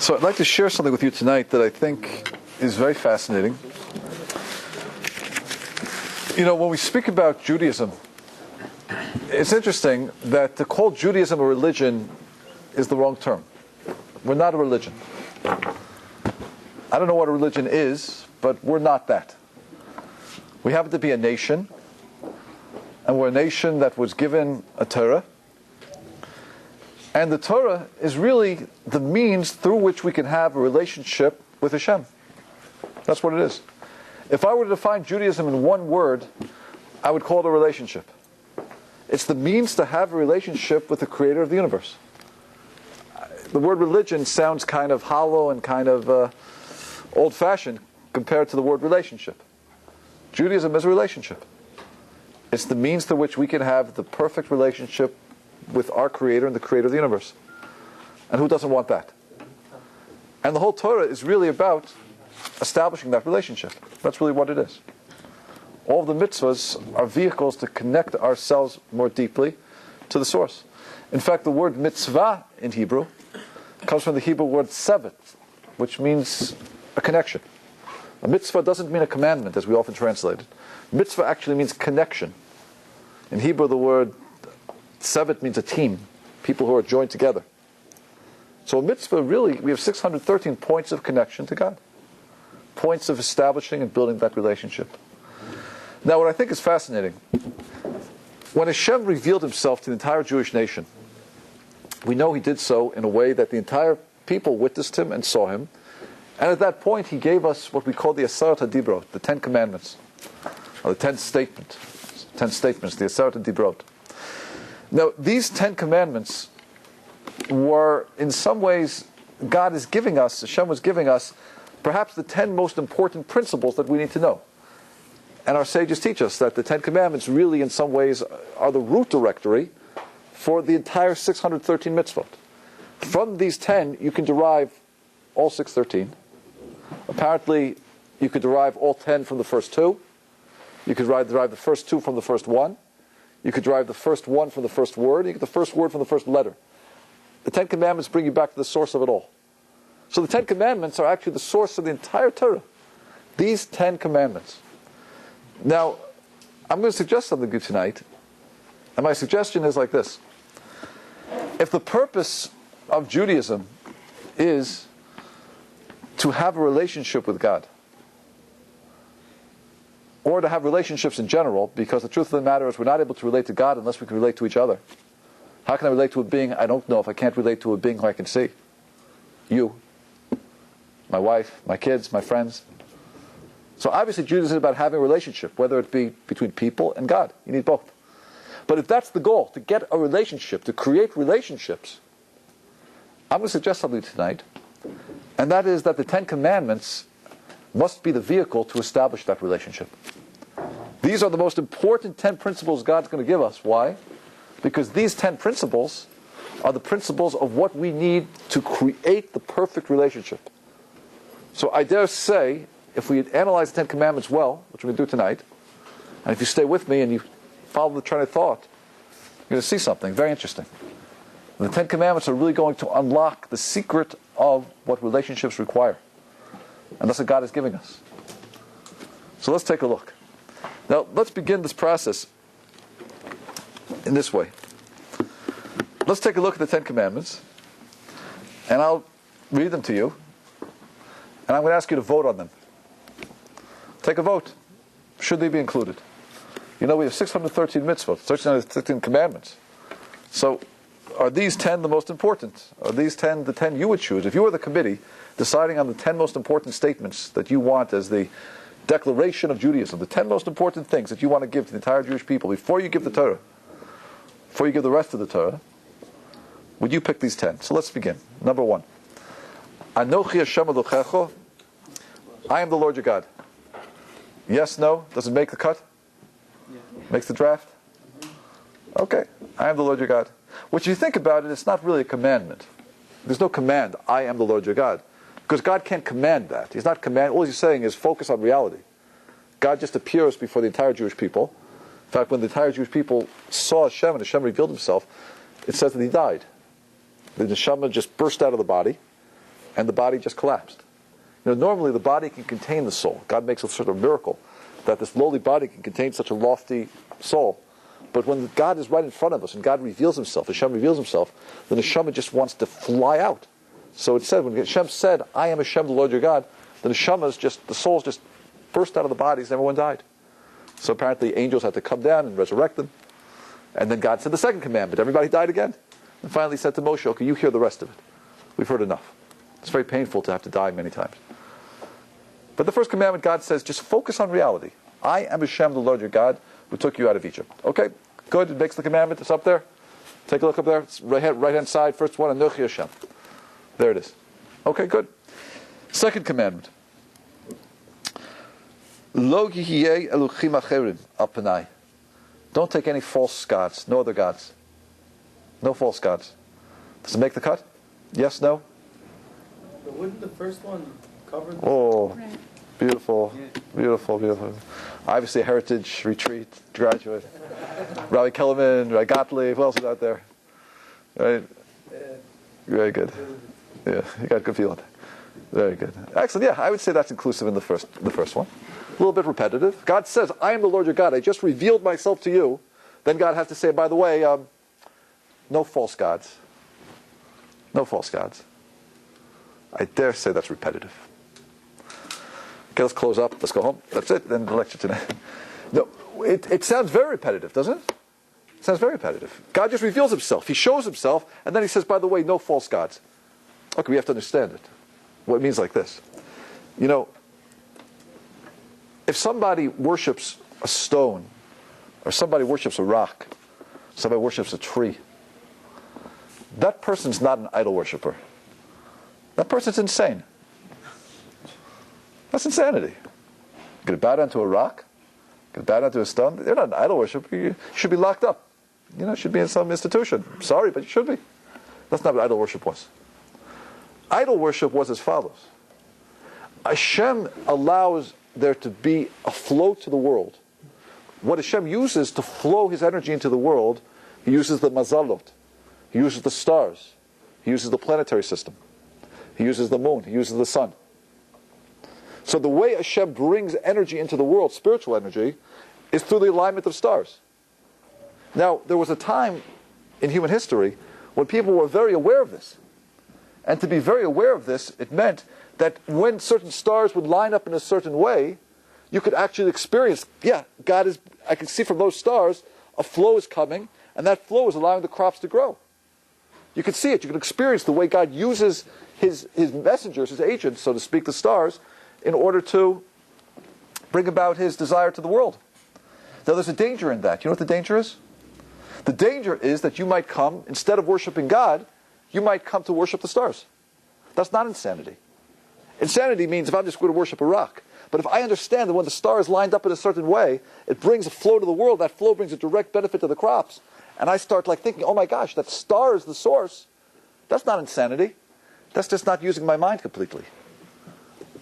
So I'd like to share something with you tonight that I think is very fascinating. You know, when we speak about Judaism, it's interesting that to call Judaism a religion is the wrong term. We're not a religion. I don't know what a religion is, but we're not that. We happen to be a nation, and we're a nation that was given a Torah. And the Torah is really the means through which we can have a relationship with Hashem. That's what it is. If I were to define Judaism in one word, I would call it a relationship. It's the means to have a relationship with the Creator of the universe. The word religion sounds kind of hollow and kind of old-fashioned compared to the word relationship. Judaism is a relationship. It's the means through which we can have the perfect relationship with our Creator and the Creator of the universe. And who doesn't want that? And the whole Torah is really about establishing that relationship. That's really what it is. All of the mitzvahs are vehicles to connect ourselves more deeply to the source. In fact, the word mitzvah in Hebrew comes from the Hebrew word sevet, which means a connection. A mitzvah doesn't mean a commandment, as we often translate it. Mitzvah actually means connection. In Hebrew, the word sevet means a team, people who are joined together. So a mitzvah, really, we have 613 points of connection to God. Points of establishing and building that relationship. Now, what I think is fascinating, when Hashem revealed himself to the entire Jewish nation, we know he did so in a way that the entire people witnessed him and saw him. And at that point, he gave us what we call the Aseret HaDibrot, the 10 Commandments, or the 10 statements, the Aseret HaDibrot. Now, these 10 Commandments were, in some ways, God is giving us, Hashem was giving us, perhaps the 10 most important principles that we need to know. And our sages teach us that the 10 Commandments really, in some ways, are the root directory for the entire 613 mitzvot. From these 10, you can derive all 613. Apparently, you could derive all 10 from the first 2. You could derive the first 2 from the first 1. You could derive the first 1 from the first word. You get the first word from the first letter. The 10 Commandments bring you back to the source of it all. So the 10 Commandments are actually the source of the entire Torah. These 10 Commandments. Now, I'm going to suggest something to you tonight. And my suggestion is like this. If the purpose of Judaism is to have a relationship with God, or to have relationships in general, because the truth of the matter is we're not able to relate to God unless we can relate to each other. How can I relate to a being I don't know if I can't relate to a being who I can see? You, my wife, my kids, my friends. So obviously Judaism is about having a relationship, whether it be between people and God. You need both. But if that's the goal, to get a relationship, to create relationships, I'm going to suggest something tonight, and that is that the 10 Commandments must be the vehicle to establish that relationship. These are the most important 10 principles God's going to give us. Why? Because these 10 principles are the principles of what we need to create the perfect relationship. So I dare say, if we analyze the 10 Commandments well, which we're going to do tonight, and if you stay with me and you follow the train of thought, you're going to see something very interesting. The 10 Commandments are really going to unlock the secret of what relationships require. And that's what God is giving us. So let's take a look. Now, let's begin this process in this way. Let's take a look at the 10 Commandments, and I'll read them to you, and I'm going to ask you to vote on them. Take a vote. Should they be included? You know, we have 613 mitzvot, 613 commandments. So, are these 10 the most important? Are these 10 the 10 you would choose? If you were the committee deciding on the 10 most important statements that you want as the declaration of Judaism, the 10 most important things that you want to give to the entire Jewish people before you give the Torah, before you give the rest of the Torah, would you pick these 10? So let's begin. Number 1. Anochi Hashem Elochecho, I am the Lord your God. Yes, no? Does it make the cut? Yeah. Makes the draft? Okay. I am the Lord your God. Which, if you think about it, it's not really a commandment. There's no command, I am the Lord your God. Because God can't command that. He's not command. All he's saying is focus on reality. God just appears before the entire Jewish people. In fact, when the entire Jewish people saw Hashem and Hashem revealed himself, it says that he died. The neshama just burst out of the body, and the body just collapsed. Normally the body can contain the soul. God makes a sort of miracle that this lowly body can contain such a lofty soul. But when God is right in front of us and God reveals himself, Hashem reveals himself, then the neshama just wants to fly out. So it said, when Hashem said, I am Hashem, the Lord your God, the souls just burst out of the bodies and everyone died. So apparently angels had to come down and resurrect them. And then God said the second commandment. Everybody died again. And finally said to Moshe, okay, you hear the rest of it. We've heard enough. It's very painful to have to die many times. But the first commandment, God says, just focus on reality. I am Hashem, the Lord your God, who took you out of Egypt. Okay, good. It makes the commandment. It's up there. Take a look up there. It's right-hand side, first one, Anochi Hashem. There it is. Okay, good. Second commandment. Lo yihiyeh eluchim acherim al panai. Don't take any false gods, no other gods. No false gods. Does it make the cut? Yes, no? But wouldn't the first one cover the... Oh, Right. beautiful, beautiful, beautiful. Obviously a heritage retreat graduate. Rabbi Kellerman, Rabbi Gottlieb, who else is out there? Right? Very good. Yeah, you got good feeling. Very good. Excellent. Yeah, I would say that's inclusive in the first one. A little bit repetitive. God says, I am the Lord your God. I just revealed myself to you. Then God has to say, by the way, no false gods. No false gods. I dare say that's repetitive. Okay, let's close up. Let's go home. That's it. Then the lecture tonight. No, it sounds very repetitive, doesn't it? It sounds very repetitive. God just reveals himself. He shows himself, and then he says, by the way, no false gods. Okay, we have to understand it. What it means like this. If somebody worships a stone, or somebody worships a rock, somebody worships a tree, that person's not an idol worshiper. That person's insane. That's insanity. You're going to bow down to a rock? You're going to bow down to a stone? They're not an idol worshiper. You should be locked up. Should be in some institution. Sorry, but you should be. That's not what idol worship was. Idol worship was as follows. Hashem allows there to be a flow to the world. What Hashem uses to flow his energy into the world, he uses the mazalot. He uses the stars. He uses the planetary system. He uses the moon. He uses the sun. So the way Hashem brings energy into the world, spiritual energy, is through the alignment of stars. Now, there was a time in human history when people were very aware of this. And to be very aware of this, it meant that when certain stars would line up in a certain way, you could actually experience, I can see from those stars, a flow is coming, and that flow is allowing the crops to grow. You can see it. You can experience the way God uses his messengers, his agents, so to speak, the stars, in order to bring about his desire to the world. Now, there's a danger in that. You know what the danger is? The danger is that you might come, instead of worshiping God, you might come to worship the stars. That's not insanity. Insanity means if I'm just going to worship a rock. But if I understand that when the stars lined up in a certain way, it brings a flow to the world, that flow brings a direct benefit to the crops, and I start thinking, oh my gosh, that star is the source, that's not insanity. That's just not using my mind completely.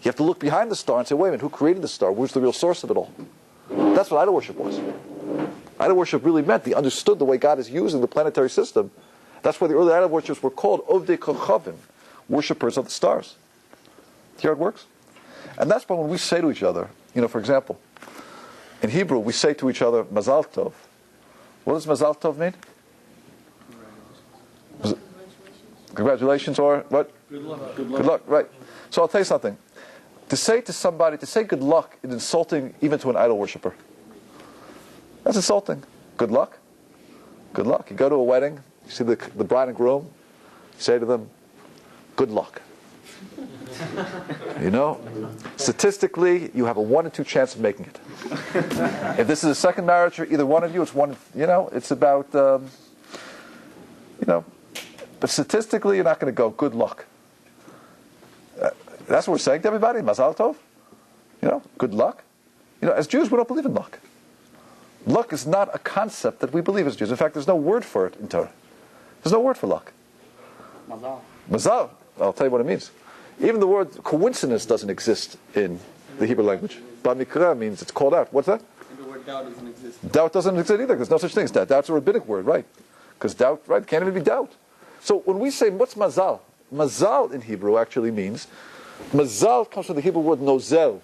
You have to look behind the star and say, wait a minute, who created the star? Where's the real source of it all? That's what idol worship was. Idol worship really meant they understood the way God is using the planetary system. That's why the early idol worshippers were called Ovdei Kochavim, worshippers of the stars. See how it works? And that's why when we say to each other, for example, in Hebrew we say to each other, Mazal Tov. What does Mazal Tov mean? Congratulations or what? Good luck. Good luck, right. So I'll tell you something. To say good luck is insulting even to an idol worshiper. That's insulting. Good luck? Good luck. You go to a wedding, you see the bride and groom, you say to them, good luck. Statistically, you have a 1 in 2 chance of making it. If this is a second marriage for either one of you, it's it's about, but statistically, you're not going to go, good luck. That's what we're saying to everybody, Mazal Tov. Good luck. As Jews, we don't believe in luck. Luck is not a concept that we believe as Jews. In fact, there's no word for it in Torah. There's no word for luck. Mazal. Mazal. I'll tell you what it means. Even the word coincidence doesn't exist in the Hebrew language. Bamikra means it's called out. What's that? And the word doubt doesn't exist. Doubt doesn't exist either. There's no such thing as doubt. Doubt's a rabbinic word, right? Because doubt, right, can't even be doubt. So when we say, what's mazal? mazal in Hebrew actually means, mazal comes from the Hebrew word nozel.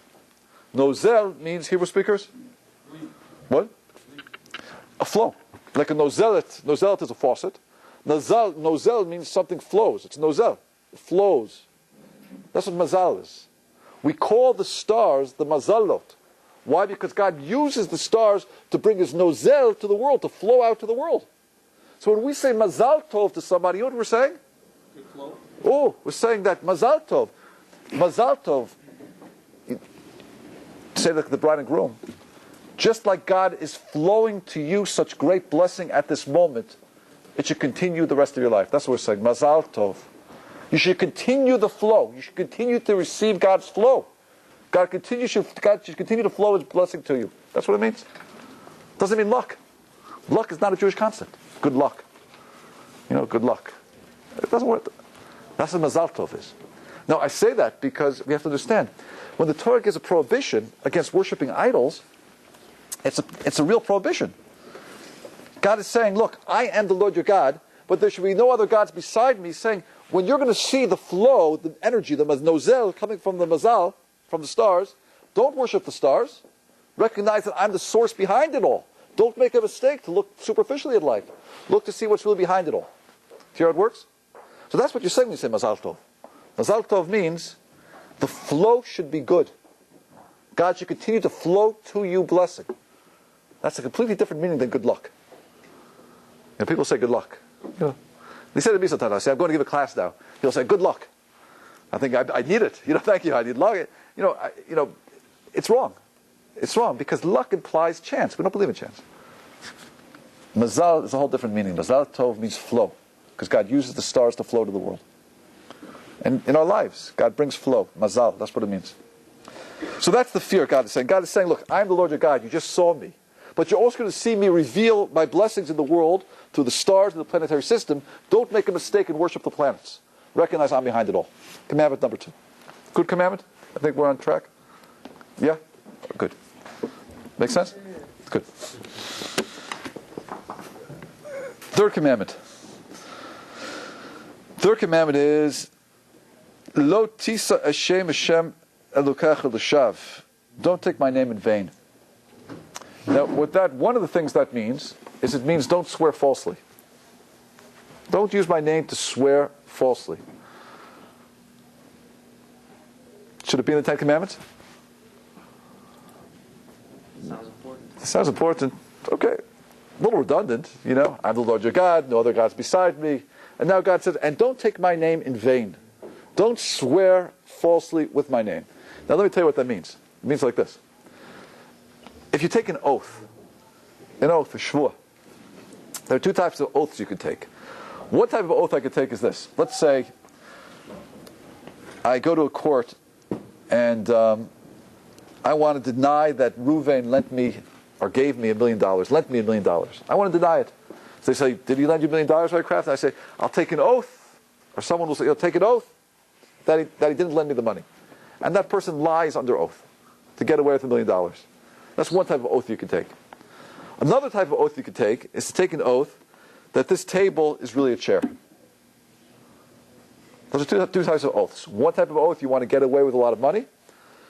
Nozel means, Hebrew speakers? What? A flow. Like a nozelet. Nozelet is a faucet. Nozel means something flows. It's nozel. It flows. That's what mazal is. We call the stars the mazalot. Why? Because God uses the stars to bring His nozel to the world, to flow out to the world. So when we say mazal tov to somebody, you know what we're saying? Good flow. Oh, we're saying that mazal tov. Mazal tov, say like the bride and groom, just like God is flowing to you such great blessing at this moment, it should continue the rest of your life. That's what we're saying. Mazal tov. You should continue the flow. You should continue to receive God's flow. God should continue to flow His blessing to you. That's what it means. Doesn't mean luck. Luck is not a Jewish concept. Good luck. Good luck. It doesn't work. That's what mazal tov is. Now, I say that because we have to understand, when the Torah gives a prohibition against worshiping idols, it's a real prohibition. God is saying, look, I am the Lord your God, but there should be no other gods beside me, saying, when you're going to see the flow, the energy, the nozel coming from the mazal, from the stars, don't worship the stars. Recognize that I'm the source behind it all. Don't make a mistake to look superficially at life. Look to see what's really behind it all. See how it works? So that's what you're saying when you say mazal tov. Mazal tov means the flow should be good. God should continue to flow to you blessing. That's a completely different meaning than good luck. People say good luck. They say to me sometimes, I say, I'm going to give a class now. He'll say, good luck. I think I need it. Thank you, I need luck. It's wrong. It's wrong because luck implies chance. We don't believe in chance. Mazal is a whole different meaning. Mazal tov means flow, because God uses the stars to flow to the world. And in our lives, God brings flow. Mazal, that's what it means. So that's the fear God is saying. God is saying, look, I'm the Lord your God. You just saw me. But you're also going to see me reveal my blessings in the world through the stars and the planetary system. Don't make a mistake and worship the planets. Recognize I'm behind it all. Commandment number 2. Good commandment? I think we're on track. Yeah? Good. Make sense? Good. Third commandment. Third commandment is Lo tisa Hashem elokecha l'shav. Don't take my name in vain. Now, one of the things that means is it means don't swear falsely. Don't use my name to swear falsely. Should it be in the Ten Commandments? Sounds important. It sounds important. Okay. A little redundant, I'm the Lord your God, no other gods beside me. And now God says, and don't take my name in vain. Don't swear falsely with my name. Now let me tell you what that means. It means like this. If you take an oath, a shvuah, there are 2 types of oaths you can take. One type of oath I could take is this. Let's say I go to a court and I want to deny that Reuven lent me or gave me $1 million, lent me $1 million. I want to deny it. So they say, did he lend you $1 million, right, Kraft? And I say, I'll take an oath, or someone will say, take an oath that he didn't lend me the money. And that person lies under oath to get away with $1 million. That's one type of oath you can take. Another type of oath you can take is to take an oath that this table is really a chair. Those are two types of oaths. One type of oath, you want to get away with a lot of money.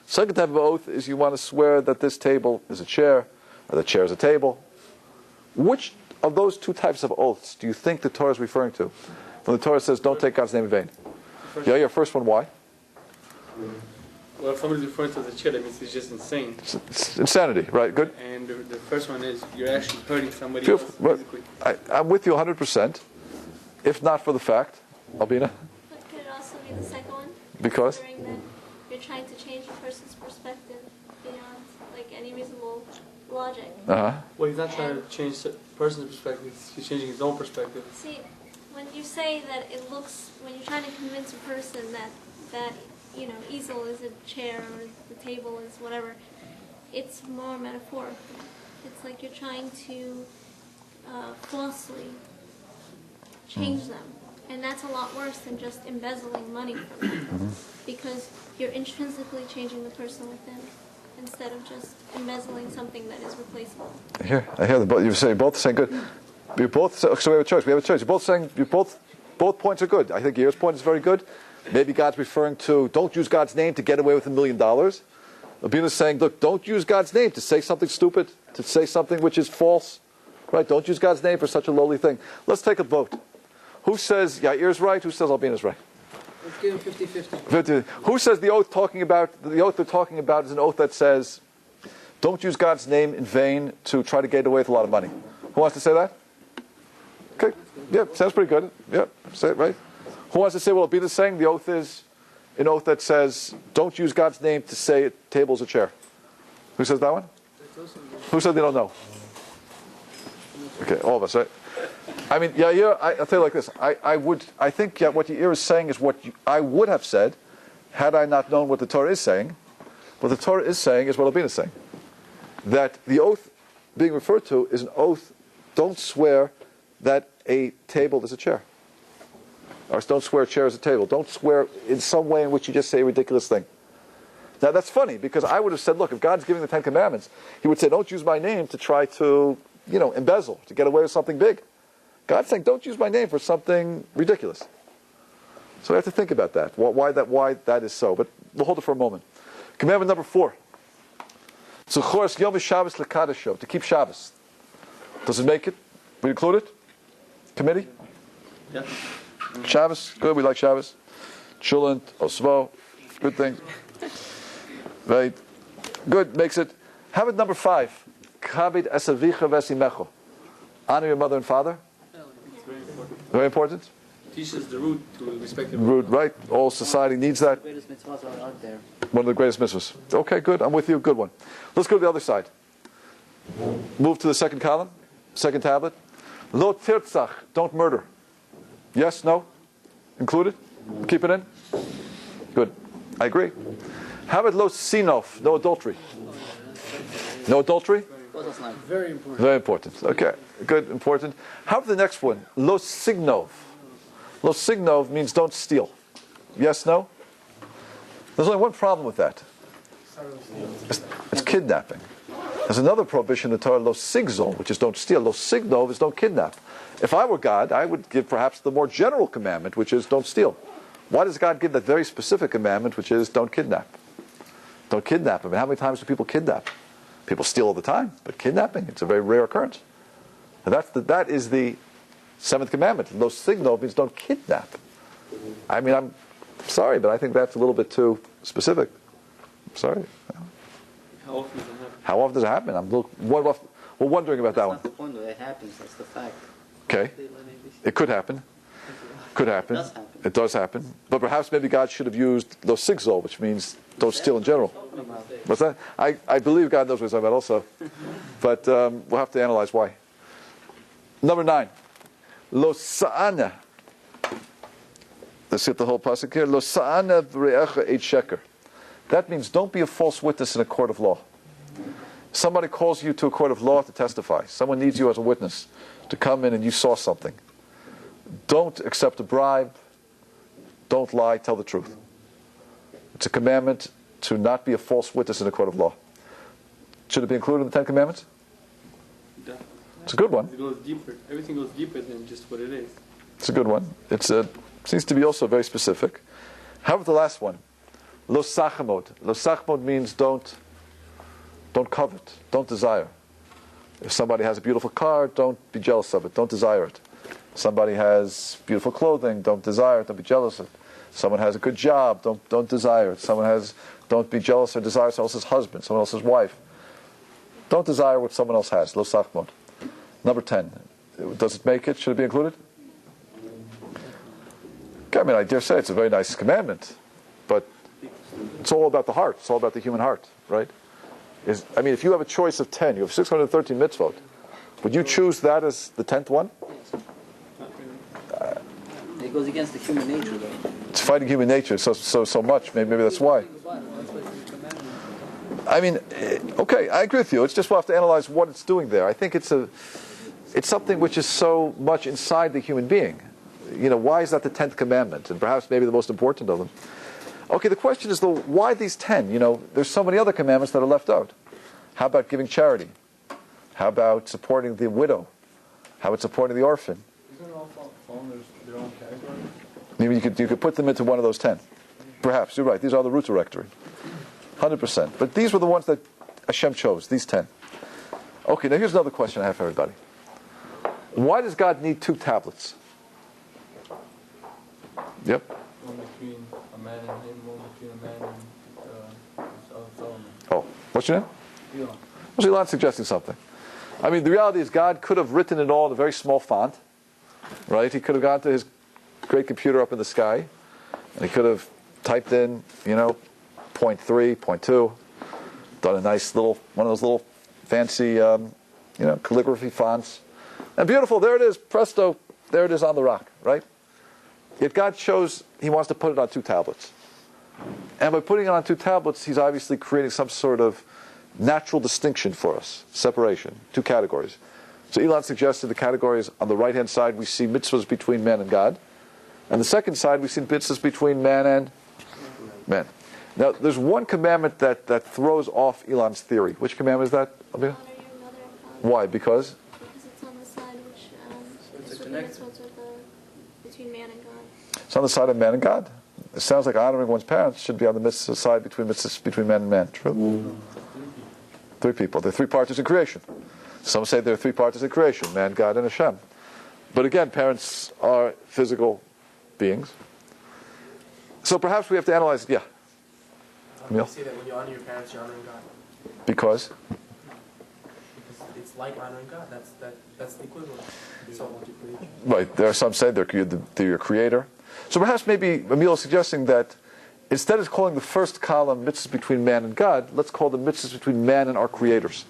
Second type of oath is you want to swear that this table is a chair, or the chair is a table. Which of those 2 types of oaths do you think the Torah is referring to? When the Torah says, don't take God's name in vain. Your first one, why? Well, if somebody's referring to the chair, that means it's just insane. It's insanity, right? Good. And the first one is you're actually hurting somebody Feel, else, physically. I'm with you 100%. If not for the fact, Albina? But could it also be the second one? Because? Considering that you're trying to change the person's perspective beyond any reasonable logic. Uh-huh. Well, he's not trying to change the person's perspective. He's changing his own perspective. See, when you say that when you're trying to convince a person that easel is a chair or the table is whatever, it's more metaphorical. It's like you're trying to falsely change them. And that's a lot worse than just embezzling money from them. Because you're intrinsically changing the person within instead of just embezzling something that is replaceable. I hear the both. You're saying both saying good. So we have a choice. You're both saying both points are good. I think Yair's point is very good. Maybe God's referring to, don't use God's name to get away with $1 million. Rabbeinu is saying, look, don't use God's name to say something stupid, to say something which is false. Right? Don't use God's name for such a lowly thing. Let's take a vote. Who says Yair's right? Who says Rabbeinu is right? Let's give him 50-50. Who says the oath they're talking about is an oath that says, don't use God's name in vain to try to get away with a lot of money? Who wants to say that? Okay. Yeah, sounds pretty good. Yeah, say it right. Who wants to say, well, Rabbeinu is saying the oath is an oath that says, don't use God's name to say a table's a chair? Who says that one? Who said they don't know? Okay, all of us, right? I mean, Yair, I'll tell you like this. I think what Yair is saying is what I would have said had I not known what the Torah is saying. What the Torah is saying is what Rabbeinu is saying. That the oath being referred to is an oath, don't swear that a table is a chair. Or don't swear a chair is a table. Don't swear in some way in which you just say a ridiculous thing. Now that's funny, because I would have said, look, if God's giving the Ten Commandments, He would say, don't use my name to try to, embezzle, to get away with something big. God's saying, don't use my name for something ridiculous. So we have to think about that, why that is so. But we'll hold it for a moment. Commandment number 4. Zuchoras Yom Shabbos Lekadesho, to keep Shabbos. Does it make it? We include it? Committee? Yeah. Shabbos, good, we like Shabbos. Chulent, Osvo, good thing. Right? Good, makes it. Habit number 5. Kaved esavicha vesimecho. Honor your mother and father. Very important. Teaches the root to respect the Root, right? All society needs that. The greatest mitzvahs are out there. One of the greatest mitzvahs. Okay, good. I'm with you. Good one. Let's go to the other side. Move to the second column, second tablet. Lo tirtzach. Don't murder. Yes? No? Included? Keep it in? Good. I agree. How about lo sinof? No adultery. No adultery? Very important. Very important. Okay. Good. Important. How about the next one? Lo signov. Lo signov means don't steal. Yes? No? There's only one problem with that. It's kidnapping. There's another prohibition in the Torah, lo sigzol, which is don't steal. Lo signov is don't kidnap. If I were God, I would give perhaps the more general commandment, which is don't steal. Why does God give that very specific commandment, which is don't kidnap? Don't kidnap. I mean, how many times do people kidnap? People steal all the time, but kidnapping, it's a very rare occurrence. And that is the 7th commandment. Lo signov means don't kidnap. I mean, I'm sorry, but I think that's a little bit too specific. I'm sorry. How often does it happen? How often does it happen? We're wondering about that one. That's not the point, though. It happens. That's the fact. Okay. It could happen. Could happen. It does happen. But perhaps maybe God should have used lo sigzol, which means don't steal in general. What's that? I believe God knows what he's talking about also. But we'll have to analyze why. Number 9. Lo sa'ana. Let's get the whole pasuk here. Lo sa'ana v're'echa eit sheker. That means don't be a false witness in a court of law. Somebody calls you to a court of law to testify. Someone needs you as a witness to come in and you saw something. Don't accept a bribe. Don't lie. Tell the truth. It's a commandment to not be a false witness in a court of law. Should it be included in the 10 Commandments? It's a good one. It goes deeper. Everything goes deeper than just what it is. It's a good one. It seems to be also very specific. How about the last one? Lo sachamod. Lo sachamod means don't covet. Don't desire. If somebody has a beautiful car, don't be jealous of it. Don't desire it. Somebody has beautiful clothing, don't desire it. Don't be jealous of it. Someone has a good job, don't desire it. Don't be jealous or desire someone else's husband, someone else's wife. Don't desire what someone else has. Lo sachmod. Number 10. Does it make it? Should it be included? Okay, I mean, I dare say it's a very nice commandment, but it's all about the heart. It's all about the human heart, right? If you have a choice of 10, you have 613 mitzvot. Would you choose that as the 10th one? It goes against the human nature, though. It's fighting human nature so much. Maybe that's why. I mean, okay, I agree with you. It's just we'll have to analyze what it's doing there. I think it's something which is so much inside the human being. Why is that the 10th commandment? And perhaps maybe the most important of them. Okay, the question is, though, why these 10? There's so many other commandments that are left out. How about giving charity? How about supporting the widow? How about supporting the orphan? Isn't it all fall under the their own category? Maybe you could put them into one of those 10. Perhaps, you're right. These are the root directory. 100%. But these were the ones that Hashem chose, these 10. Okay, now here's another question I have for everybody. Why does God need 2 tablets? Yep. One between a man and him, one between a man and Solomon. Oh, what's your name? Elon. Was Elon suggesting something? I mean, the reality is God could have written it all in a very small font, right? He could have gone to his great computer up in the sky, and he could have typed in, 0.3, 0.2, done a nice little, one of those little fancy, calligraphy fonts. And beautiful, there it is, presto, there it is on the rock, right? Yet God chose, he wants to put it on 2 tablets. And by putting it on 2 tablets, he's obviously creating some sort of natural distinction for us, separation, 2 categories. So Elon suggested the categories on the right-hand side, we see mitzvahs between man and God. And the second side, we see mitzvahs between man and man. Now, there's one commandment that throws off Elon's theory. Which commandment is that, Abia? Honor your mother and father. Why? Because? Because it's on the side which it's is a with the connect- mitzvot between man and God. It's on the side of man and God. It sounds like honoring one's parents should be on the mitzvah side between man and man. True? 3 people. There are 3 parties in creation. Some say there are 3 parties in creation, man, God, and Hashem. But again, parents are physical beings. So perhaps we have to analyze, yeah. You say that when you honor your parents, you're honoring God. Because? Because it's like honoring God. That's the equivalent. So, Right, there are some say they're your creator. So perhaps maybe Emil is suggesting that instead of calling the first column mitzvahs between man and God, let's call them mitzvahs between man and our creators.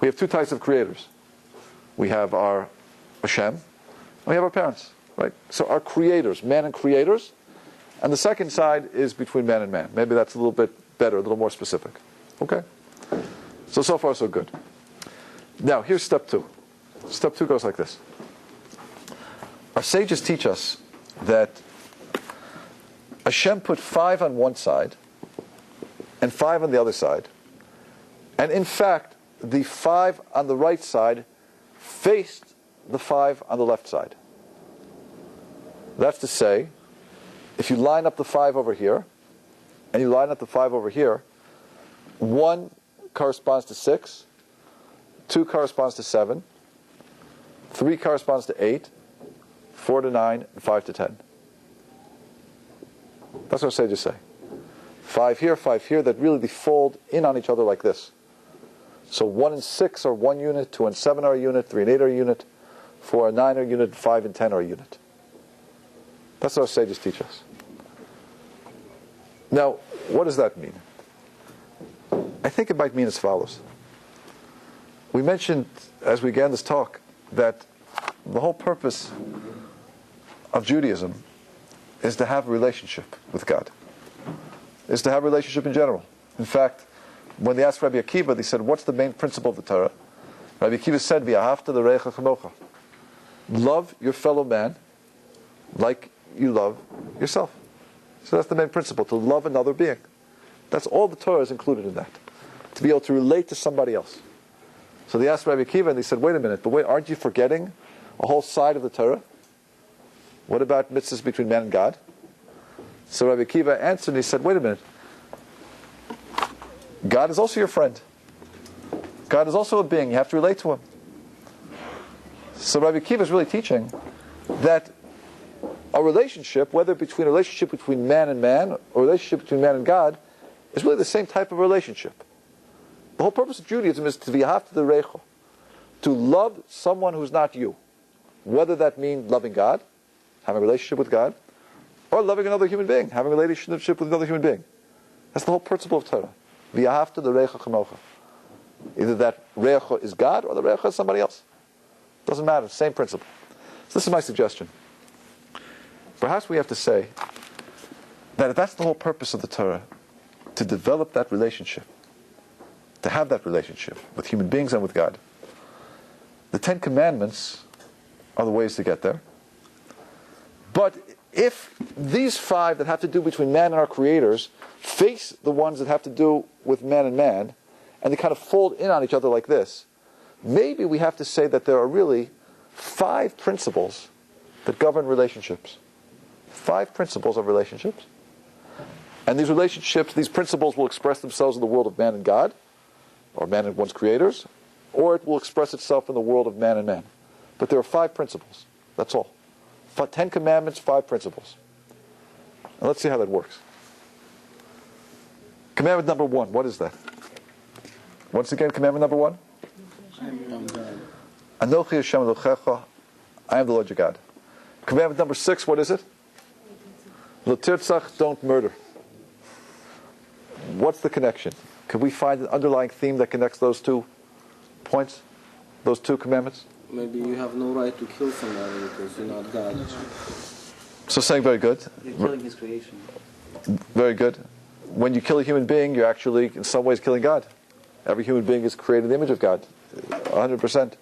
We have 2 types of creators. We have our Hashem, and we have our parents, right? So our creators, man and creators, and the second side is between man and man. Maybe that's a little bit better, a little more specific. Okay? So far so good. Now, here's step 2. Step 2 goes like this. Our sages teach us that Hashem put 5 on one side and 5 on the other side. And in fact, the 5 on the right side faced the 5 on the left side. That's to say, if you line up the 5 over here, and you line up the 5 over here, 1 corresponds to 6, 2 corresponds to 7, 3 corresponds to 8, 4 to 9, and 5 to 10. That's what sages say. 5 here, that really they fold in on each other like this. So 1 and 6 are 1 unit, 2 and 7 are a unit, 3 and 8 are a unit, 4 and 9 are a unit, 5 and 10 are a unit. That's what our sages teach us. Now, what does that mean? I think it might mean as follows. We mentioned, as we began this talk, that the whole purpose of Judaism is to have a relationship with God. Is to have a relationship in general. In fact, when they asked Rabbi Akiva, they said, what's the main principle of the Torah? Rabbi Akiva said, V'ahavta l'recha kamocha. Love your fellow man like you love yourself. So that's the main principle, to love another being. That's all the Torah is included in that. To be able to relate to somebody else. So they asked Rabbi Akiva and they said, wait a minute, but wait, aren't you forgetting a whole side of the Torah? What about mitzvahs between man and God? So Rabbi Akiva answered and he said, wait a minute. God is also your friend. God is also a being. You have to relate to him. So Rabbi Akiva is really teaching that a relationship, whether between a relationship between man and man or a relationship between man and God, is really the same type of relationship. The whole purpose of Judaism is to be hafta l'recha, to love someone who's not you. Whether that means loving God, having a relationship with God, or loving another human being, having a relationship with another human being. That's the whole principle of Torah. V'ahavta l'recha kamocha. Either that recha is God or the recha is somebody else. Doesn't matter, same principle. So this is my suggestion. Perhaps we have to say that if that's the whole purpose of the Torah, to develop that relationship, to have that relationship with human beings and with God, the 10 Commandments are the ways to get there. But if these 5 that have to do between man and our creators face the ones that have to do with man, and they kind of fold in on each other like this, maybe we have to say that there are really 5 principles that govern relationships. 5 principles of relationships. And these relationships, these principles will express themselves in the world of man and God, or man and one's creators, or it will express itself in the world of man and man. But there are 5 principles. That's all. 10 commandments, 5 principles. And let's see how that works. Commandment number 1, what is that? Once again, commandment number 1. Anochi Hashem Elochecha, I am the Lord your God. Commandment number 6, what is it? Lo tirtzach, don't murder. What's the connection? Can we find an underlying theme that connects those 2 points? Those 2 commandments? Maybe you have no right to kill somebody because you're not God. So saying very good. You're killing his creation. Very good. When you kill a human being, you're actually in some ways killing God. Every human being is created in the image of God. 100%.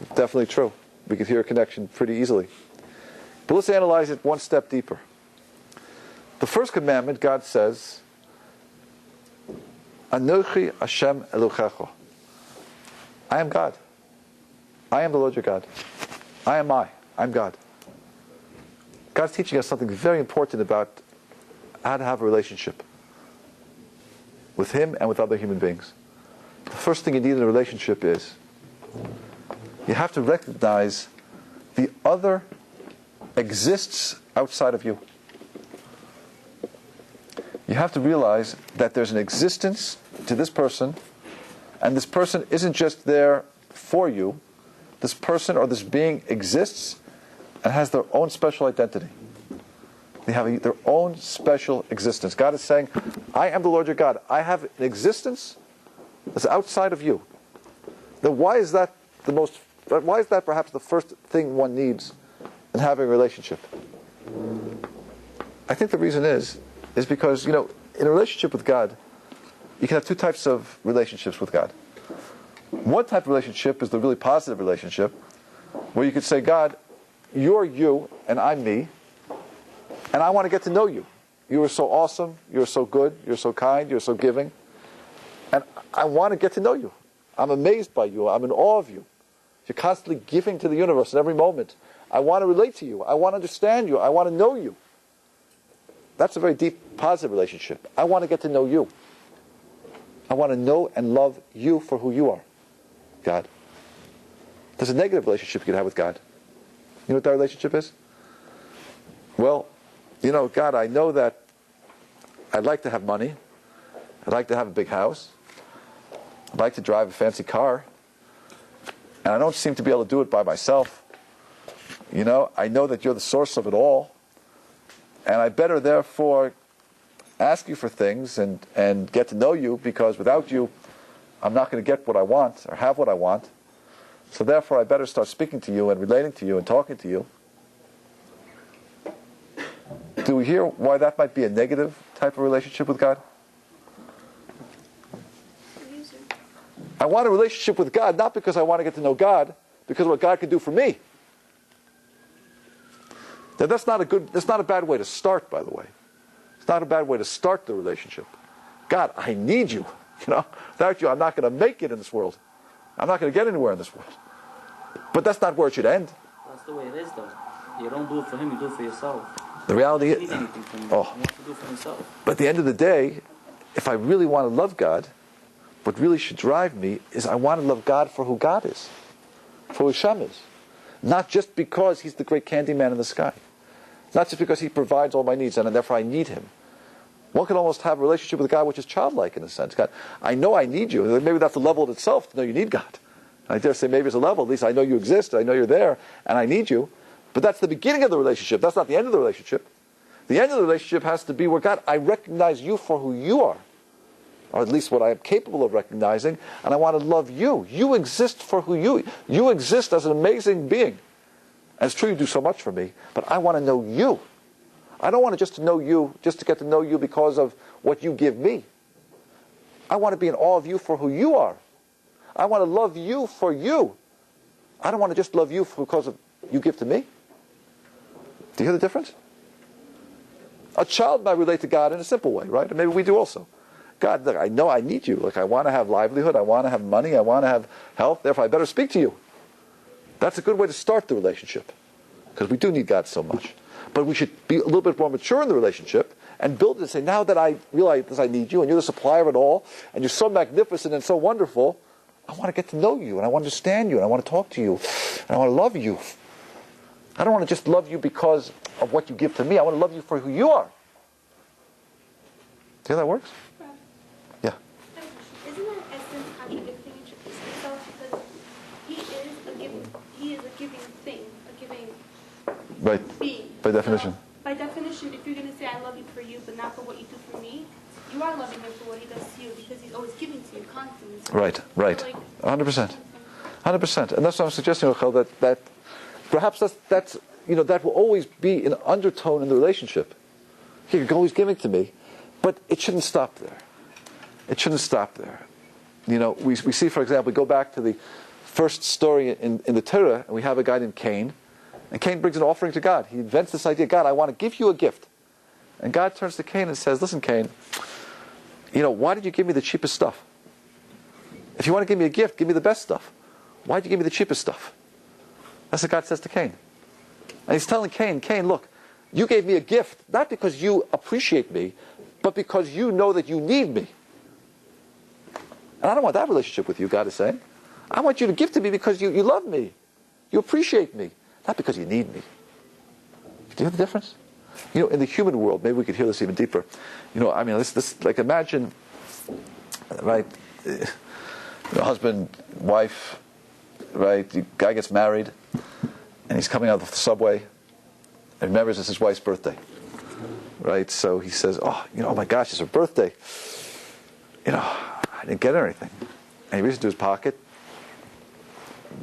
Definitely true. We could hear a connection pretty easily. But let's analyze it one step deeper. The first commandment, God says, Anochi Hashem Elochecha. I am God. I am the Lord your God. I'm God. God's teaching us something very important about how to have a relationship with Him and with other human beings. The first thing you need in a relationship is you have to recognize the other exists outside of you. You have to realize that there's an existence to this person, and this person isn't just there for you. This person or this being exists and has their own special identity. They have their own special existence. God is saying, I am the Lord your God. I have an existence that's outside of you. Then why is that perhaps the first thing one needs in having a relationship? I think the reason is because, in a relationship with God, you can have 2 types of relationships with God. One type of relationship is the really positive relationship, where you could say, God, you're you and I'm me, and I want to get to know you. You are so awesome, you're so good, you're so kind, you're so giving, and I want to get to know you. I'm amazed by you, I'm in awe of you. You're constantly giving to the universe at every moment. I want to relate to you, I want to understand you, I want to know you. That's a very deep, positive relationship. I want to get to know you. I want to know and love you for who you are, God. There's a negative relationship you can have with God. You know what that relationship is? Well, God, I know that I'd like to have money. I'd like to have a big house. I'd like to drive a fancy car. And I don't seem to be able to do it by myself. I know that you're the source of it all. And I better, therefore, ask you for things and get to know you, because without you, I'm not going to get what I want or have what I want. So therefore, I better start speaking to you and relating to you and talking to you. Do we hear why that might be a negative type of relationship with God? I want a relationship with God, not because I want to get to know God, because of what God can do for me. Now, that's not a bad way to start, by the way. It's not a bad way to start the relationship. God, I need you. Without you, I'm not going to make it in this world. I'm not going to get anywhere in this world. But that's not where it should end. That's the way it is, though. You don't do it for him, you do it for yourself. The reality is, he doesn't need anything from you. He wants to do it for himself. But at the end of the day, if I really want to love God, what really should drive me is I want to love God for who God is, for who Hashem is. Not just because He's the great candy man in the sky. Not just because He provides all my needs and therefore I need Him. One can almost have a relationship with God which is childlike in a sense. God, I know I need you. Maybe that's the level in itself to know you need God. I dare say maybe it's a level, at least I know you exist, I know you're there, and I need you. But that's the beginning of the relationship. That's not the end of the relationship. The end of the relationship has to be where, God, I recognize you for who you are, or at least what I am capable of recognizing, and I want to love you. You exist for who you exist as an amazing being. And it's true you do so much for me, but I want to know you. I don't want just to know you, just to get to know you because of what you give me. I want to be in awe of you for who you are. I want to love you for you. I don't want to just love you because of you give to me. Do you hear the difference? A child might relate to God in a simple way, right? And maybe we do also. God, look, I know I need you. Like, I want to have livelihood. I want to have money. I want to have health. Therefore, I better speak to you. That's a good way to start the relationship. because we do need God so much. But we should be a little bit more mature in the relationship and build it and say, now that I realize that I need you and you're the supplier of it all, and you're so magnificent and so wonderful, I want to get to know you, and I want to understand you, and I want to talk to you, and I want to love you. I don't want to just love you because of what you give to me. I want to love you for who you are. See how that works? Yeah. Isn't that essence contradicting itself? Because he is a giving thing, a giving Right. being. By definition. So, by definition, if you're going to say, I love you for you, but not for what you do for me, you are loving him for what he does to you, because he's always giving to you constantly. So Right. 100%. 100%. And that's what I'm suggesting, Rachel, that perhaps that's that will always be an undertone in the relationship. You're always giving to me, but it shouldn't stop there. It shouldn't stop there. We see, for example, we go back to the first story in the Torah, and we have a guy named Cain, and Cain brings an offering to God. He invents this idea, God, I want to give you a gift. And God turns to Cain and says, listen, Cain, why did you give me the cheapest stuff? If you want to give me a gift, give me the best stuff. Why did you give me the cheapest stuff? That's what God says to Cain. And he's telling Cain, look, you gave me a gift, not because you appreciate me, but because you know that you need me. And I don't want that relationship with you, God is saying. I want you to give to me because you love me. You appreciate me, not because you need me. Do you have the difference? In the human world, maybe we could hear this even deeper. This like imagine, right, husband, wife, right, the guy gets married, and he's coming out of the subway, and remembers it's his wife's birthday, right? So he says, oh my gosh, it's her birthday. I didn't get her anything. And he reaches into his pocket.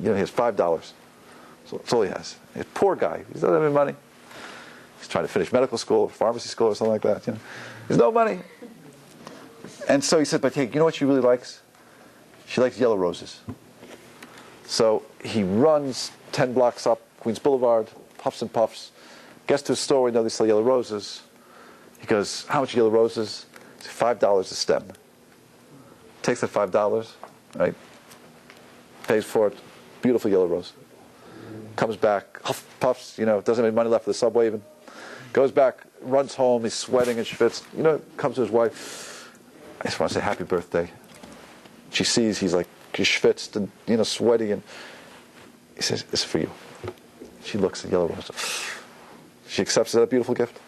He has $5. So that's all he has. He's a poor guy. He doesn't have any money. He's trying to finish medical school or pharmacy school or something like that. There's no money. And so he said, but hey, you know what she really likes? She likes yellow roses. So he runs 10 blocks up Queens Boulevard, puffs and puffs, gets to a store where they sell yellow roses. He goes, how much yellow roses? It's $5 a stem. Takes that $5, right? Pays for it. Beautiful yellow rose. Comes back, puffs, doesn't have any money left for the subway even. Goes back, runs home, he's sweating and schwitzt. Comes to his wife. I just want to say happy birthday. She sees he's schwitzed and, sweaty, and he says, it's for you. She looks at yellow rose. She accepts that beautiful gift.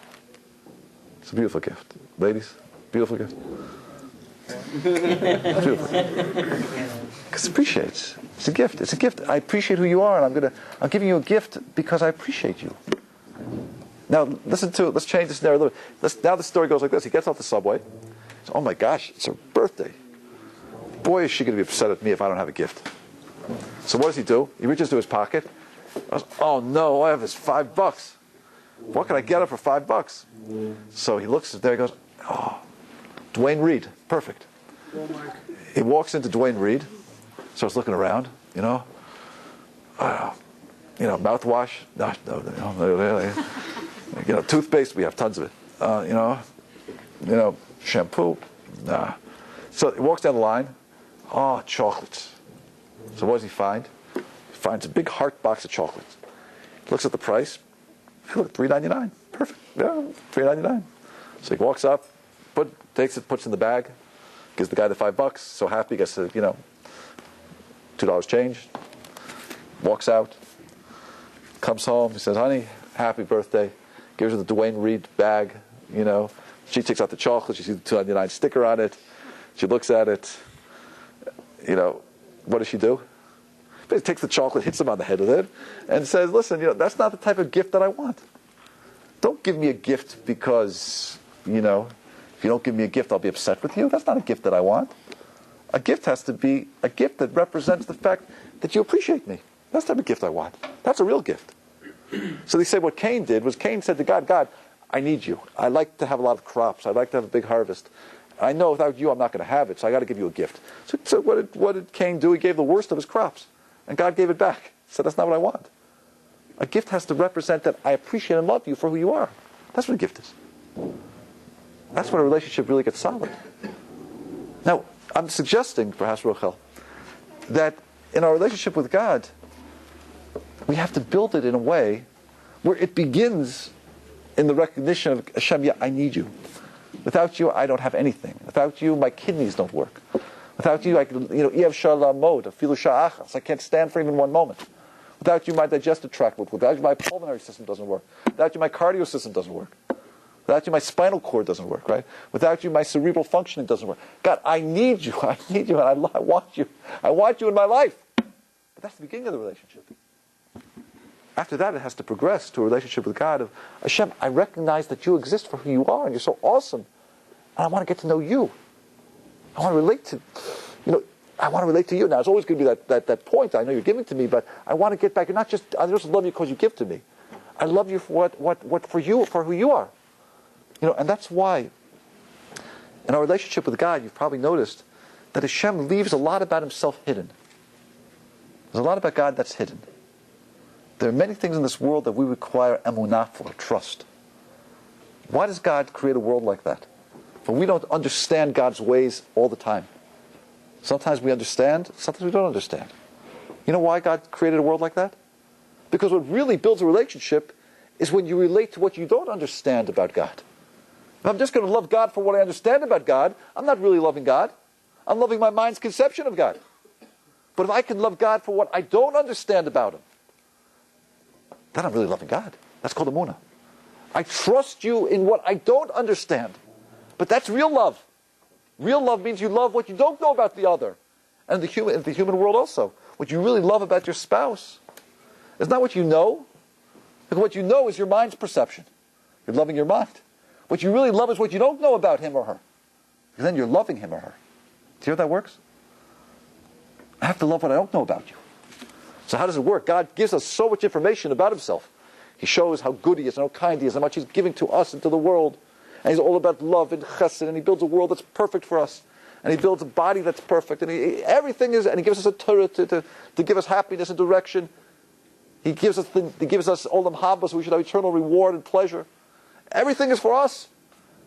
It's a beautiful gift. Ladies, beautiful gift. It's beautiful. Because it appreciates. It's a gift. It's a gift. I appreciate who you are, and I'm giving you a gift because I appreciate you. Now, listen to it. Let's change this narrative a little bit. Now the story goes like this. He gets off the subway. Says, oh my gosh, it's her birthday. Boy, is she going to be upset at me if I don't have a gift. So what does he do? He reaches to his pocket. Goes, oh no, all I have is $5. What can I get her for $5? So he looks there. He goes, oh, Dwayne Reed, perfect. He walks into Dwayne Reed, starts looking around. Mouthwash. No. Toothpaste. We have tons of it. Shampoo. Nah. So he walks down the line. Oh, chocolates. So what does he find? He finds a big heart box of chocolates. Looks at the price. Look, $3.99. Perfect. Yeah, $3.99. So he walks up, takes it, puts it in the bag, gives the guy the $5. So happy, gets $2 change. Walks out. Comes home. He says, honey, happy birthday. Gives her the Dwayne Reed bag. She takes out the chocolate. She sees the $2.99 sticker on it. She looks at it. What does she do? She takes the chocolate, hits him on the head with it, and says, listen, that's not the type of gift that I want. Don't give me a gift because, if you don't give me a gift, I'll be upset with you. That's not a gift that I want. A gift has to be a gift that represents the fact that you appreciate me. That's the type of gift I want. That's a real gift. So they say what Cain did was Cain said to God, God, I need you. I like to have a lot of crops. I like to have a big harvest. I know without you I'm not going to have it, so I got to give you a gift. So what did Cain do? He gave the worst of his crops. And God gave it back. He said, that's not what I want. A gift has to represent that I appreciate and love you for who you are. That's what a gift is. That's when a relationship really gets solid. Now, I'm suggesting, perhaps, Rochel, that in our relationship with God, we have to build it in a way where it begins in the recognition of Hashem, yeah, I need you. Without you, I don't have anything. Without you, my kidneys don't work. Without you, I can't stand for even one moment. Without you, my digestive tract won't work. Without you, my pulmonary system doesn't work. Without you, my cardio system doesn't work. Without you, my spinal cord doesn't work, right? Without you, my cerebral functioning doesn't work. God, I need you. I need you, and I want you. I want you in my life. But that's the beginning of the relationship. After that, it has to progress to a relationship with God of, Hashem, I recognize that you exist for who you are, and you're so awesome. And I want to get to know you. I want to relate to, I want to relate to you. Now, it's always going to be that point I know you're giving to me, but I want to get back. I don't just love you because you give to me. I love you for for who you are. And that's why, in our relationship with God, you've probably noticed that Hashem leaves a lot about himself hidden. There's a lot about God that's hidden. There are many things in this world that we require emunah for, trust. Why does God create a world like that? But we don't understand God's ways all the time. Sometimes we understand, sometimes we don't understand. You know why God created a world like that? Because what really builds a relationship is when you relate to what you don't understand about God. If I'm just going to love God for what I understand about God, I'm not really loving God. I'm loving my mind's conception of God. But if I can love God for what I don't understand about Him, then I'm really loving God. That's called emunah. I trust you in what I don't understand. But that's real love. Real love means you love what you don't know about the other. And the human world also. What you really love about your spouse is not what you know. Because what you know is your mind's perception. You're loving your mind. What you really love is what you don't know about him or her. Because then you're loving him or her. Do you hear how that works? I have to love what I don't know about you. So how does it work? God gives us so much information about himself. He shows how good he is and how kind he is, how much he's giving to us and to the world. And he's all about love and chesed, and he builds a world that's perfect for us. And he builds a body that's perfect. And everything is, and he gives us a Torah to give us happiness and direction. He gives us all the habas, so we should have eternal reward and pleasure. Everything is for us.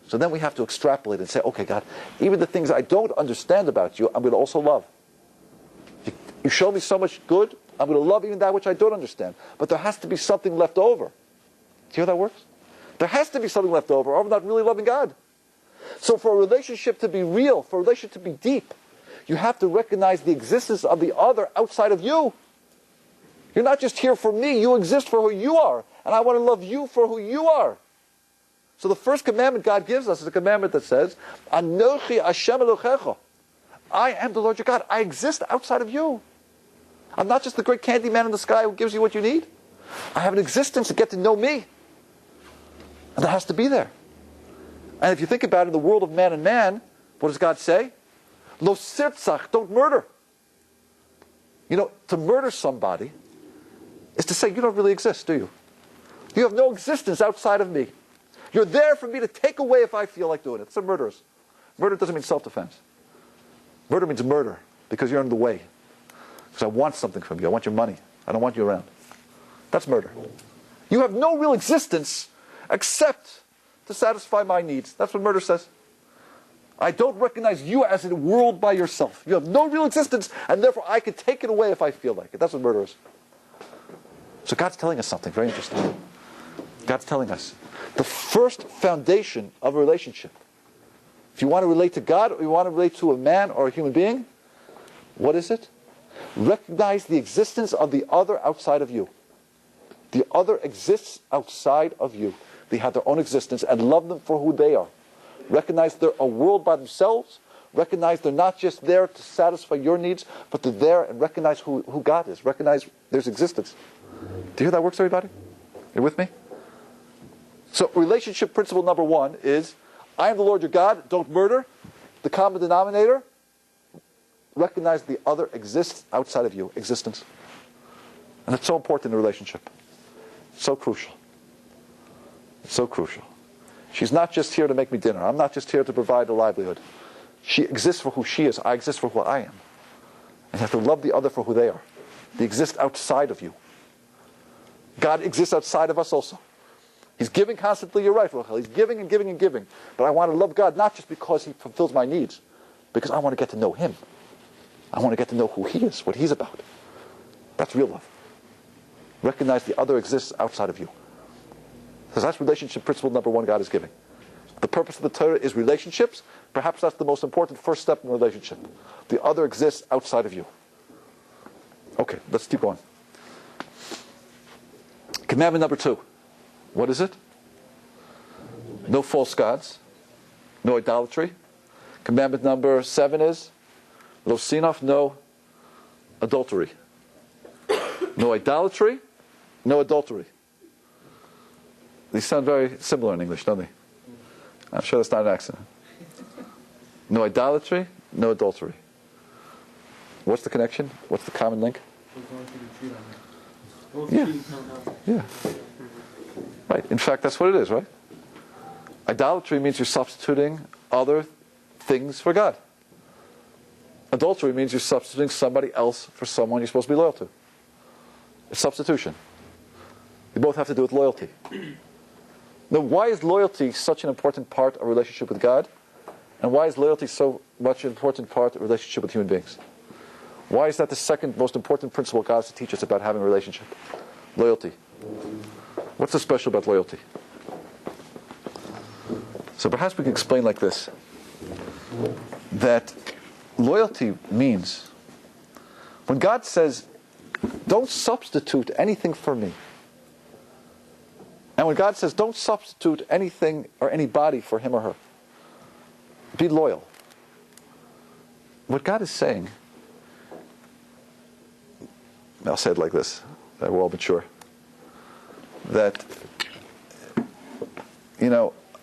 So then we have to extrapolate and say, okay, God, even the things I don't understand about you, I'm going to also love. You show me so much good, I'm going to love even that which I don't understand. But there has to be something left over. Do you hear how that works? There has to be something left over, or I'm not really loving God. So for a relationship to be real, for a relationship to be deep, you have to recognize the existence of the other outside of you. You're not just here for me, you exist for who you are. And I want to love you for who you are. So the first commandment God gives us is a commandment that says, Anochi Hashem Elochecha. I am the Lord your God. I exist outside of you. I'm not just the great candy man in the sky who gives you what you need. I have an existence to get to know me. And that has to be there. And if you think about it, in the world of man and man, what does God say? Lo sirtzach, don't murder. To murder somebody is to say, you don't really exist, do you? You have no existence outside of me. You're there for me to take away if I feel like doing it. It's a murderers. Murder doesn't mean self-defense. Murder means murder because you're in the way. Because I want something from you. I want your money. I don't want you around. That's murder. You have no real existence except to satisfy my needs. That's what murder says. I don't recognize you as a world by yourself. You have no real existence, and therefore I can take it away if I feel like it. That's what murder is. So God's telling us something very interesting. God's telling us the first foundation of a relationship. If you want to relate to God, or you want to relate to a man or a human being, what is it? Recognize the existence of the other outside of you. The other exists outside of you. They have their own existence, and love them for who they are. Recognize they're a world by themselves. Recognize they're not just there to satisfy your needs, but they're there, and recognize who God is. Recognize there's existence. Do you hear that works, everybody? You with me? So relationship principle number one is, I am the Lord your God, don't murder. The common denominator, recognize the other exists outside of you, existence. And it's so important in a relationship. So crucial. It's so crucial. She's not just here to make me dinner. I'm not just here to provide a livelihood. She exists for who she is. I exist for who I am. And you have to love the other for who they are. They exist outside of you. God exists outside of us also. He's giving constantly, you're right, Rachel. He's giving and giving and giving. But I want to love God not just because he fulfills my needs, because I want to get to know him. I want to get to know who he is, what he's about. That's real love. Recognize the other exists outside of you. So that's relationship principle number one God is giving. The purpose of the Torah is relationships. Perhaps that's the most important first step in a relationship. The other exists outside of you. Okay, let's keep going. Commandment number 2. What is it? No false gods. No idolatry. Commandment number 7 is lo sinaf, no adultery. No idolatry, no adultery. These sound very similar in English, don't they? I'm sure that's not an accident. No idolatry, no adultery. What's the connection? What's the common link? Yeah. Yeah. Right. In fact, that's what it is, right? Idolatry means you're substituting other things for God. Adultery means you're substituting somebody else for someone you're supposed to be loyal to. It's substitution. They both have to do with loyalty. Now, why is loyalty such an important part of a relationship with God? And why is loyalty so much an important part of a relationship with human beings? Why is that the second most important principle God has to teach us about having a relationship? Loyalty. What's so special about loyalty? So perhaps we can explain like this. That loyalty means, when God says, don't substitute anything for me. And when God says, don't substitute anything or anybody for him or her. Be loyal. What God is saying, I'll say it like this, that we're all mature, that,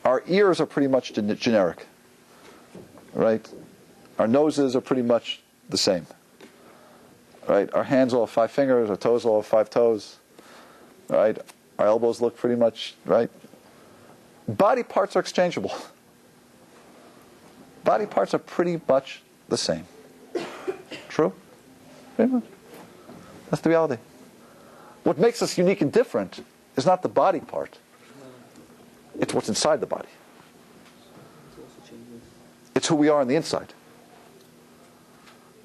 our ears are pretty much generic, right? Our noses are pretty much the same, right? Our hands all have 5 fingers, our toes all have 5 toes, right? Our elbows look pretty much, right? Body parts are exchangeable. Body parts are pretty much the same. True? Pretty much. That's the reality. What makes us unique and different is not the body part. It's what's inside the body. It's who we are on the inside.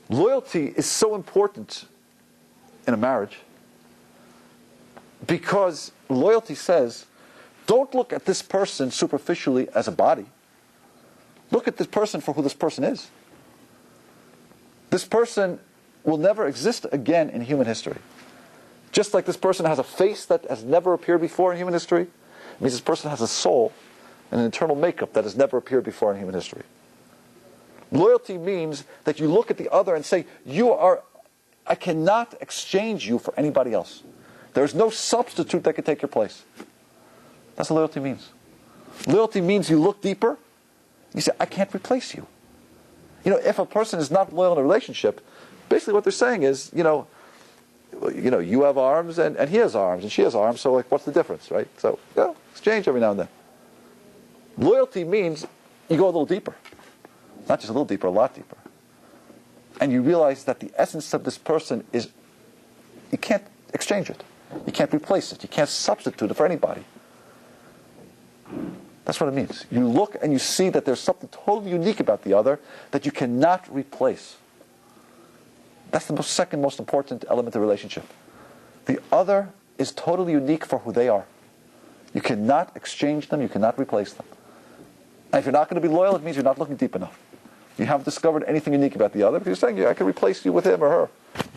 Loyalty is so important in a marriage because loyalty says, don't look at this person superficially as a body. Look at this person for who this person is. This person will never exist again in human history. Just like this person has a face that has never appeared before in human history, it means this person has a soul and an internal makeup that has never appeared before in human history. Loyalty means that you look at the other and say, I cannot exchange you for anybody else. There's no substitute that can take your place. That's what loyalty means. Loyalty means you look deeper. You say, I can't replace you. If a person is not loyal in a relationship, basically what they're saying is, you have arms and he has arms and she has arms, so what's the difference, right? So, exchange every now and then. Loyalty means you go a little deeper. Not just a little deeper, a lot deeper. And you realize that the essence of this person is, you can't exchange it. You can't replace it. You can't substitute it for anybody. That's what it means. You look and you see that there's something totally unique about the other that you cannot replace. That's the second most important element of the relationship. The other is totally unique for who they are. You cannot exchange them. You cannot replace them. And if you're not going to be loyal, it means you're not looking deep enough. You haven't discovered anything unique about the other because you're saying, I can replace you with him or her.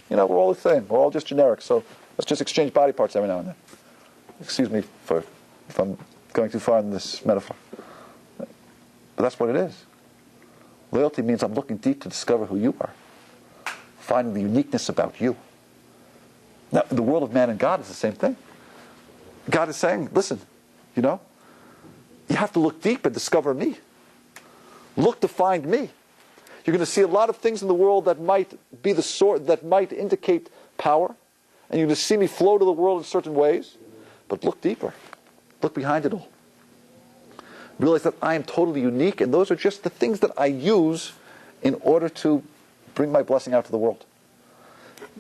We're all the same. We're all just generic. So let's just exchange body parts every now and then. Excuse me if I'm going too far in this metaphor. But that's what it is. Loyalty means I'm looking deep to discover who you are. Finding the uniqueness about you. Now, in the world of man and God is the same thing. God is saying, listen, you have to look deep and discover me. Look to find me. You're going to see a lot of things in the world that might be the sort that might indicate power, and you're going to see me flow to the world in certain ways. But look deeper. Look behind it all. Realize that I am totally unique, and those are just the things that I use in order to bring my blessing out to the world.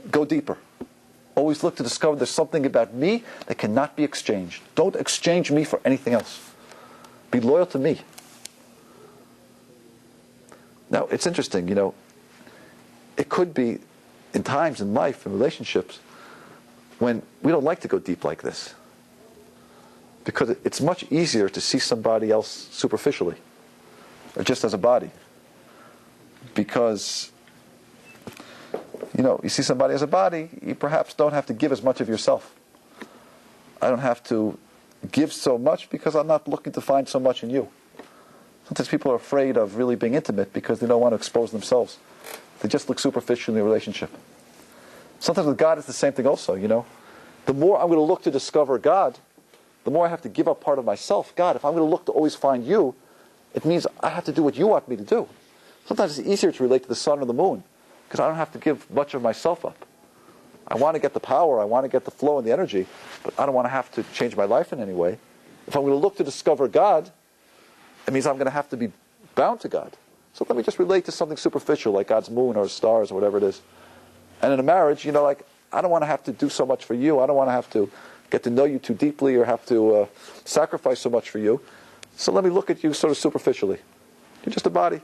Go deeper. Always look to discover there's something about me that cannot be exchanged. Don't exchange me for anything else. Be loyal to me. Now, it's interesting, it could be in times in life, in relationships, when we don't like to go deep like this. Because it's much easier to see somebody else superficially, or just as a body. Because, you see somebody as a body, you perhaps don't have to give as much of yourself. I don't have to give so much because I'm not looking to find so much in you. Sometimes people are afraid of really being intimate because they don't want to expose themselves. They just look superficial in the relationship. Sometimes with God it's the same thing also, The more I'm going to look to discover God, the more I have to give up part of myself. God, if I'm going to look to always find you, it means I have to do what you want me to do. Sometimes it's easier to relate to the sun or the moon because I don't have to give much of myself up. I want to get the power, I want to get the flow and the energy, but I don't want to have to change my life in any way. If I'm going to look to discover God, it means I'm going to have to be bound to God. So let me just relate to something superficial like God's moon or stars or whatever it is. And in a marriage, I don't want to have to do so much for you. I don't want to have to get to know you too deeply or have to sacrifice so much for you. So let me look at you sort of superficially. You're just a body.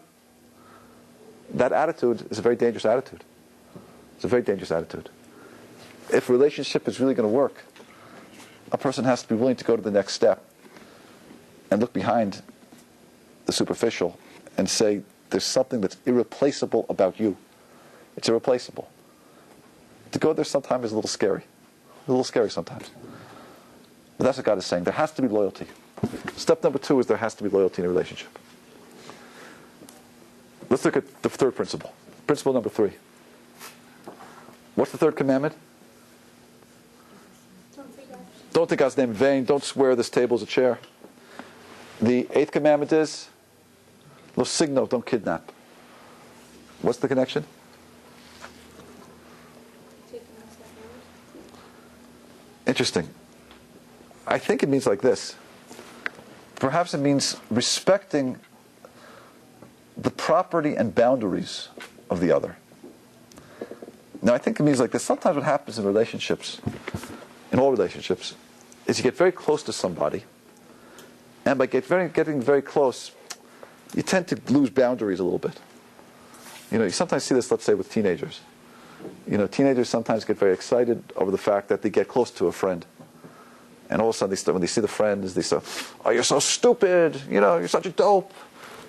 That attitude is a very dangerous attitude. It's a very dangerous attitude. If a relationship is really going to work, a person has to be willing to go to the next step and look behind the superficial and say, there's something that's irreplaceable about you. It's irreplaceable. To go there sometimes is a little scary. A little scary sometimes. But that's what God is saying. There has to be loyalty. Step number 2 is there has to be loyalty in a relationship. Let's look at the third principle. Principle number 3. What's the third commandment? Don't take God's name in vain. Don't swear this table is a chair. The 8th commandment is lo signo, don't kidnap. What's the connection? Interesting. I think it means like this. Perhaps it means respecting the property and boundaries of the other. Now, I think it means like this. Sometimes what happens in relationships, in all relationships, is you get very close to somebody, and by getting very close, you tend to lose boundaries a little bit. You sometimes see this, let's say, with teenagers. Teenagers sometimes get very excited over the fact that they get close to a friend. And all of a sudden, when they see the friends, they say, oh, you're so stupid, you're such a dope,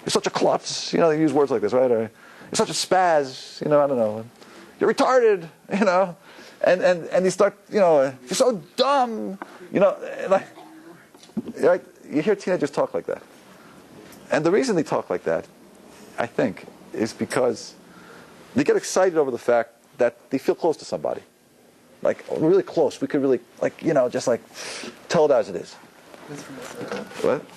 you're such a klutz, they use words like this, right? Or, you're such a spaz, I don't know. You're retarded, and they start, you're so dumb, like, right? You hear teenagers talk like that. And the reason they talk like that, I think, is because they get excited over the fact that they feel close to somebody. Like, really close. We could really, just tell it as it is. Best friends. What?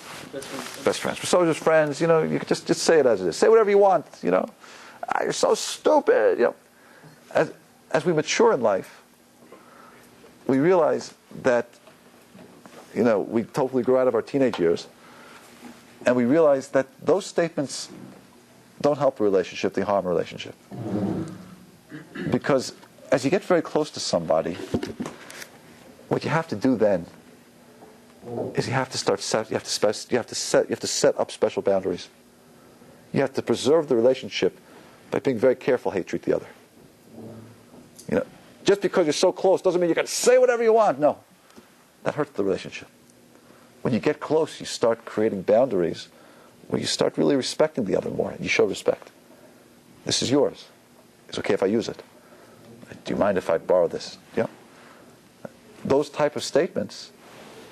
Best friends. We're so just friends, you could just say it as it is. Say whatever you want, you're so stupid, As we mature in life, we realize that, we totally grow out of our teenage years, and we realize that those statements don't help a relationship, they harm a relationship. Because as you get very close to somebody, what you have to do then is you have to set up special boundaries. You have to preserve the relationship by being very careful how you treat the other. Just because you're so close doesn't mean you can say whatever you want. No, that hurts the relationship. When you get close, you start creating boundaries where you start really respecting the other more. You show respect. This is yours. It's okay if I use it. Do you mind if I borrow this? Yeah. Those type of statements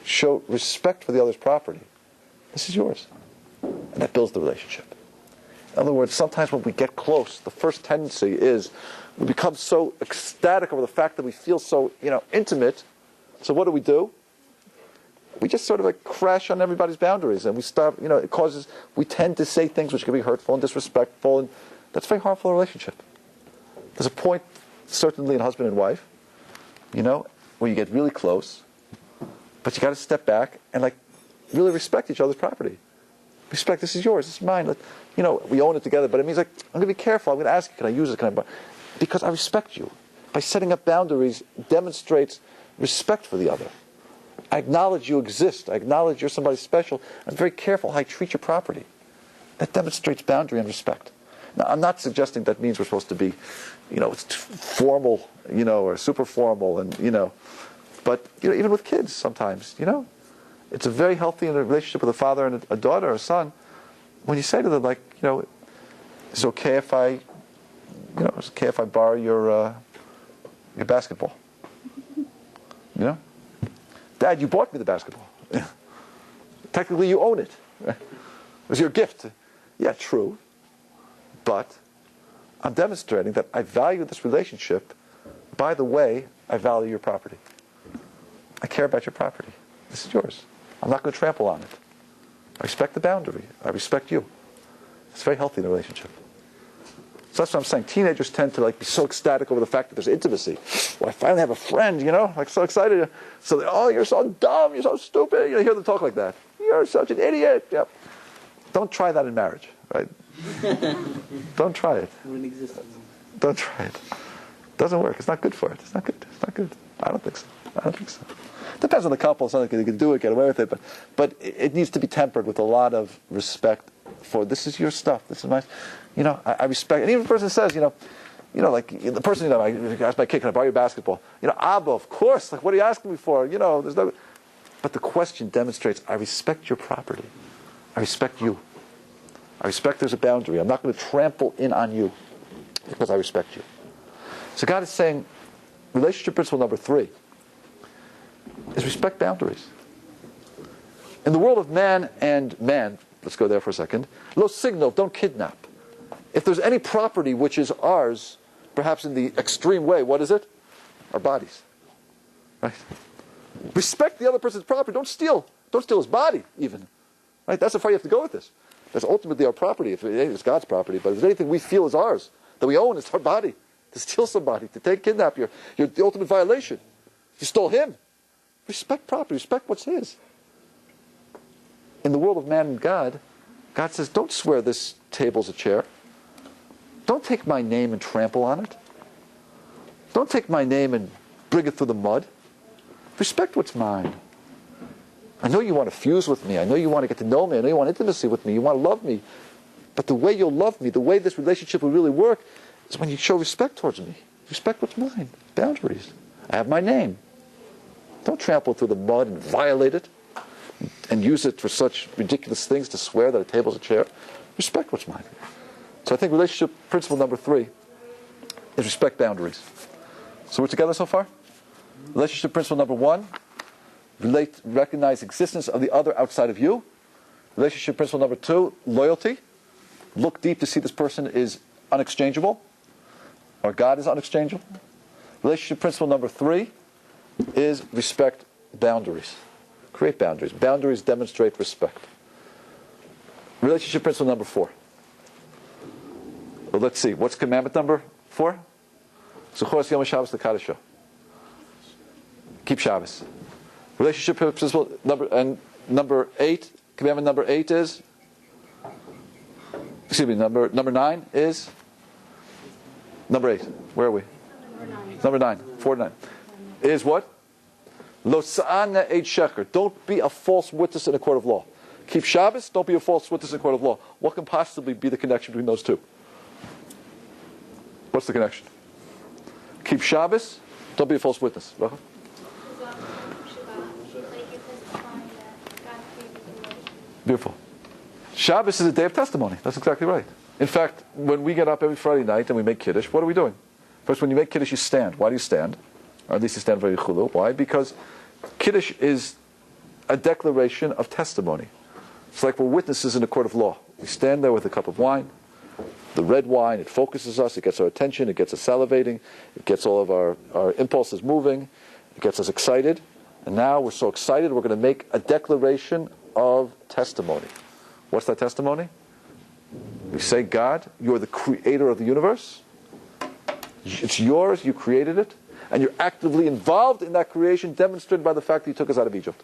show respect for the other's property. This is yours. And that builds the relationship. In other words, sometimes when we get close, the first tendency is we become so ecstatic over the fact that we feel so, intimate. So what do? We just sort of crash on everybody's boundaries, and we start, we tend to say things which can be hurtful and disrespectful, and that's very harmful in a relationship. There's a point, certainly in husband and wife, where you get really close, but you got to step back and really respect each other's property. Respect, this is yours, this is mine. We own it together, but it means I'm going to be careful. I'm going to ask you, can I use it? Because I respect you. By setting up boundaries demonstrates respect for the other. I acknowledge you exist. I acknowledge you're somebody special. I'm very careful how I treat your property. That demonstrates boundary and respect. Now, I'm not suggesting that means we're supposed to be, it's formal, or super formal, and, but, even with kids sometimes, It's a very healthy relationship with a father and a daughter or a son. When you say to them, like, it's okay if I borrow your basketball. Dad, you bought me the basketball. Technically, you own it. It was your gift. Yeah, true. But I'm demonstrating that I value this relationship. By the way, I value your property. I care about your property. This is yours. I'm not going to trample on it. I respect the boundary. I respect you. It's very healthy in a relationship. So that's what I'm saying. Teenagers tend to be so ecstatic over the fact that there's intimacy. Well, I finally have a friend, so excited. So you're so dumb, you're so stupid. You hear them talk like that. You're such an idiot. Yep. Don't try that in marriage, right? Don't try it. Don't try it. It doesn't work. It's not good for it. It's not good. It's not good. I don't think so. Depends on the couple. Something they can do it, get away with it, but it needs to be tempered with a lot of respect for this is your stuff. This is my, I respect. And even if the person says, like the person, I asked my kid, can I borrow your basketball? Abba, of course. Like, what are you asking me for? There's no. But the question demonstrates I respect your property. I respect you. I respect there's a boundary. I'm not going to trample in on you because I respect you. So God is saying, relationship principle number 3 is respect boundaries. In the world of man and man, let's go there for a second. Lo signal, don't kidnap. If there's any property which is ours, perhaps in the extreme way, what is it? Our bodies. Right? Respect the other person's property. Don't steal. Don't steal his body, even. Right? That's how far you have to go with this. That's ultimately our property. If it's God's property, but if there's anything we feel is ours, that we own, it's our body. To steal somebody, to kidnap, you're the ultimate violation. You stole him. Respect property. Respect what's his. In the world of man and God, God says, don't swear this table's a chair. Don't take my name and trample on it. Don't take my name and bring it through the mud. Respect what's mine. I know you want to fuse with me. I know you want to get to know me. I know you want intimacy with me. You want to love me. But the way you'll love me, the way this relationship will really work, is when you show respect towards me. Respect what's mine. Boundaries. I have my name. Don't trample through the mud and violate it and use it for such ridiculous things to swear that a table's a chair. Respect what's mine. So I think relationship principle number 3 is respect boundaries. So we're together so far? Relationship principle number 1, recognize existence of the other outside of you. Relationship principle number 2, loyalty. Look deep to see this person is unexchangeable, or God is unexchangeable. Relationship principle number 3 is respect boundaries. Create boundaries. Boundaries demonstrate respect. Relationship principle number 4. Well, let's see. What's commandment number 4? Zuchos Yom Shabbos L'Kadosho. Keep Shabbos. Relationship principle number 8. Commandment number 8 is. Excuse me. Number 9 is. Number 8. Where are we? Number 9. 4 to 9. Is what? Lo sa'ana eid sheker. Don't be a false witness in a court of law. Keep Shabbos. Don't be a false witness in a court of law. What can possibly be the connection between those two? What's the connection? Keep Shabbos. Don't be a false witness. Beautiful. Shabbos is a day of testimony. That's exactly right. In fact, when we get up every Friday night and we make Kiddush, what are we doing? First, when you make Kiddush, you stand. Why do you stand? Or at least you stand very chulu. Why? Because Kiddush is a declaration of testimony. It's like we're witnesses in a court of law. We stand there with a cup of wine. The red wine, it focuses us, it gets our attention, it gets us salivating, it gets all of our impulses moving, it gets us excited. And now we're so excited, we're going to make a declaration of testimony. What's that testimony? We say, God, you're the creator of the universe. It's yours, you created it. And you're actively involved in that creation, demonstrated by the fact that you took us out of Egypt.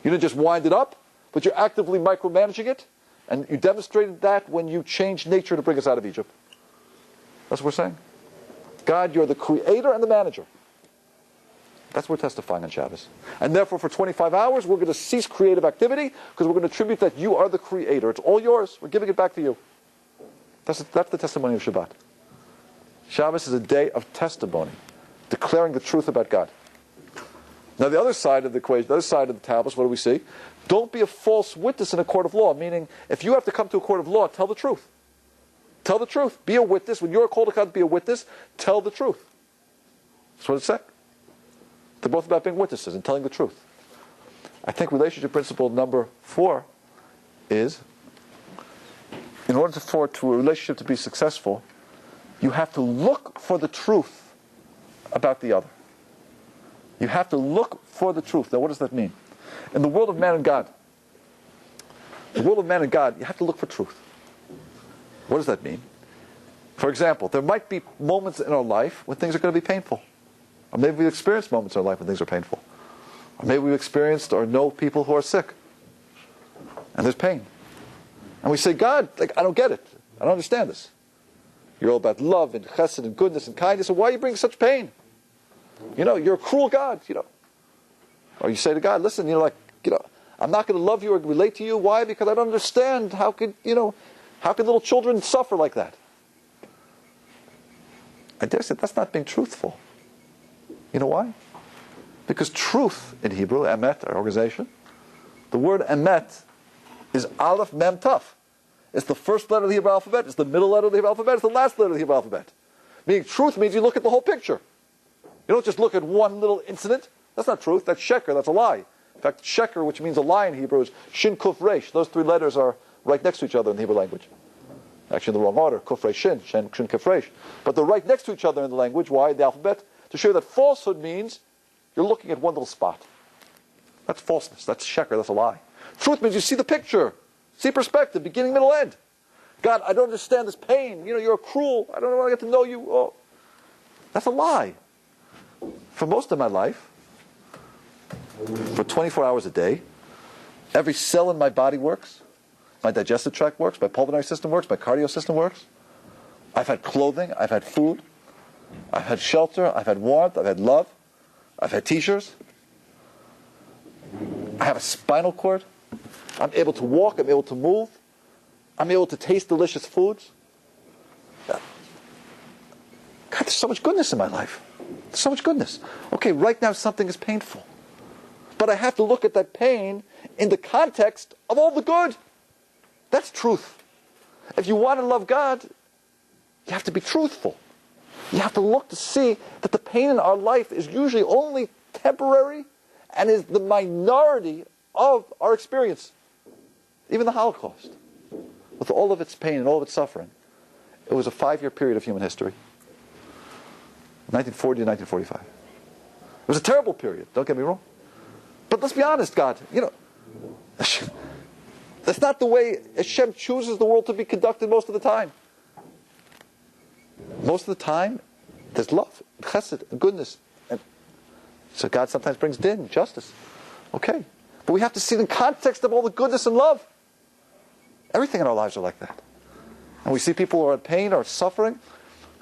You didn't just wind it up, but you're actively micromanaging it. And you demonstrated that when you changed nature to bring us out of Egypt. That's what we're saying. God, you're the creator and the manager. That's what we're testifying on Shabbos. And therefore, for 25 hours, we're going to cease creative activity because we're going to attribute that you are the creator. It's all yours. We're giving it back to you. That's the testimony of Shabbat. Shabbos is a day of testimony, declaring the truth about God. Now the other side of the equation, the other side of the tablets, what do we see? Don't be a false witness in a court of law, meaning if you have to come to a court of law, tell the truth. Tell the truth. Be a witness. When you're called to be a witness, tell the truth. That's what it said. They're both about being witnesses and telling the truth. I think relationship principle number 4 is, in order for a relationship to be successful, you have to look for the truth about the other. You have to look for the truth. Now what does that mean? In the world of man and God, you have to look for truth. What does that mean? For example, there might be moments in our life when things are going to be painful. Or maybe we've experienced moments in our life when things are painful. Or maybe we've experienced or know people who are sick. And there's pain. And we say, God, I don't get it. I don't understand this. You're all about love and chesed and goodness and kindness. And why are you bringing such pain? You're a cruel God, Or you say to God, listen, I'm not going to love you or relate to you. Why? Because I don't understand how could little children suffer like that? I dare say that's not being truthful. You know why? Because truth in Hebrew, emet, our organization, the word emet is aleph mem taf. It's the first letter of the Hebrew alphabet, it's the middle letter of the Hebrew alphabet, it's the last letter of the Hebrew alphabet. Meaning truth means you look at the whole picture. You don't just look at one little incident. That's not truth. That's sheker. That's a lie. In fact, sheker, which means a lie in Hebrew, is shin kuf resh. Those 3 letters are right next to each other in the Hebrew language. Actually, in the wrong order. Kuf resh shin, shin kuf resh. But they're right next to each other in the language. Why? The alphabet. To show that falsehood means you're looking at one little spot. That's falseness. That's sheker. That's a lie. Truth means you see the picture. See perspective. Beginning, middle, end. God, I don't understand this pain. You're cruel. I don't want to get to know you. Oh. That's a lie. For most of my life, for 24 hours a day, every cell in my body works. My digestive tract works. My pulmonary system works. My cardio system works. I've had clothing. I've had food. I've had shelter. I've had warmth. I've had love. I've had t-shirts. I have a spinal cord. I'm able to walk. I'm able to move. I'm able to taste delicious foods. God, there's so much goodness in my life. There's so much goodness. Okay, right now something is painful. But I have to look at that pain in the context of all the good. That's truth. If you want to love God, you have to be truthful. You have to look to see that the pain in our life is usually only temporary and is the minority of our experience. Even the Holocaust, with all of its pain and all of its suffering, it was a 5-year period of human history. 1940 to 1945. It was a terrible period, don't get me wrong. But let's be honest, God, that's not the way Hashem chooses the world to be conducted most of the time. Most of the time, there's love, chesed, and goodness. And so God sometimes brings din, justice. Okay. But we have to see the context of all the goodness and love. Everything in our lives are like that. And we see people who are in pain or suffering.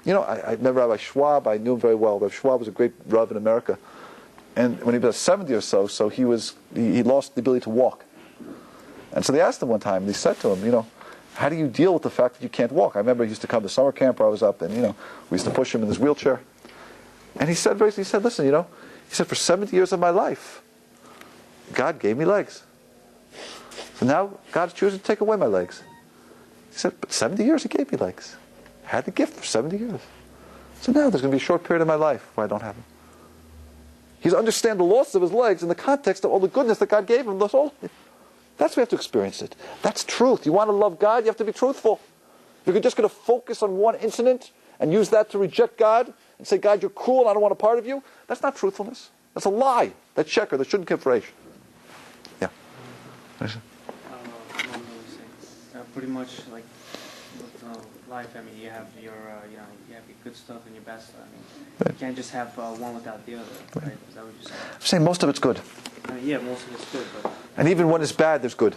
I remember Rabbi Schwab. I knew him very well. Rabbi Schwab was a great Rav in America. And when he was 70 or so he lost the ability to walk. And so they asked him one time, and they said to him, how do you deal with the fact that you can't walk? I remember he used to come to summer camp where I was up, and, we used to push him in his wheelchair. And he said, listen, he said, for 70 years of my life, God gave me legs. So now God's choosing to take away my legs. He said, but 70 years he gave me legs. I had the gift for 70 years. So now there's going to be a short period of my life where I don't have them. He's understand the loss of his legs in the context of all the goodness that God gave him. That's all. That's why we have to experience it. That's truth. You want to love God, you have to be truthful. If you're just going to focus on one incident and use that to reject God and say, God, you're cruel and I don't want a part of you, that's not truthfulness. That's a lie. That's sheker. That shouldn't give phrase. Yeah. Pretty much like with life. I mean, you have your you have your good stuff and your bad stuff. I mean, you can't just have one without the other. Right? Is that what you're saying? I'm saying most of it's good. Yeah, most of it's good, but and even when it's bad, there's good.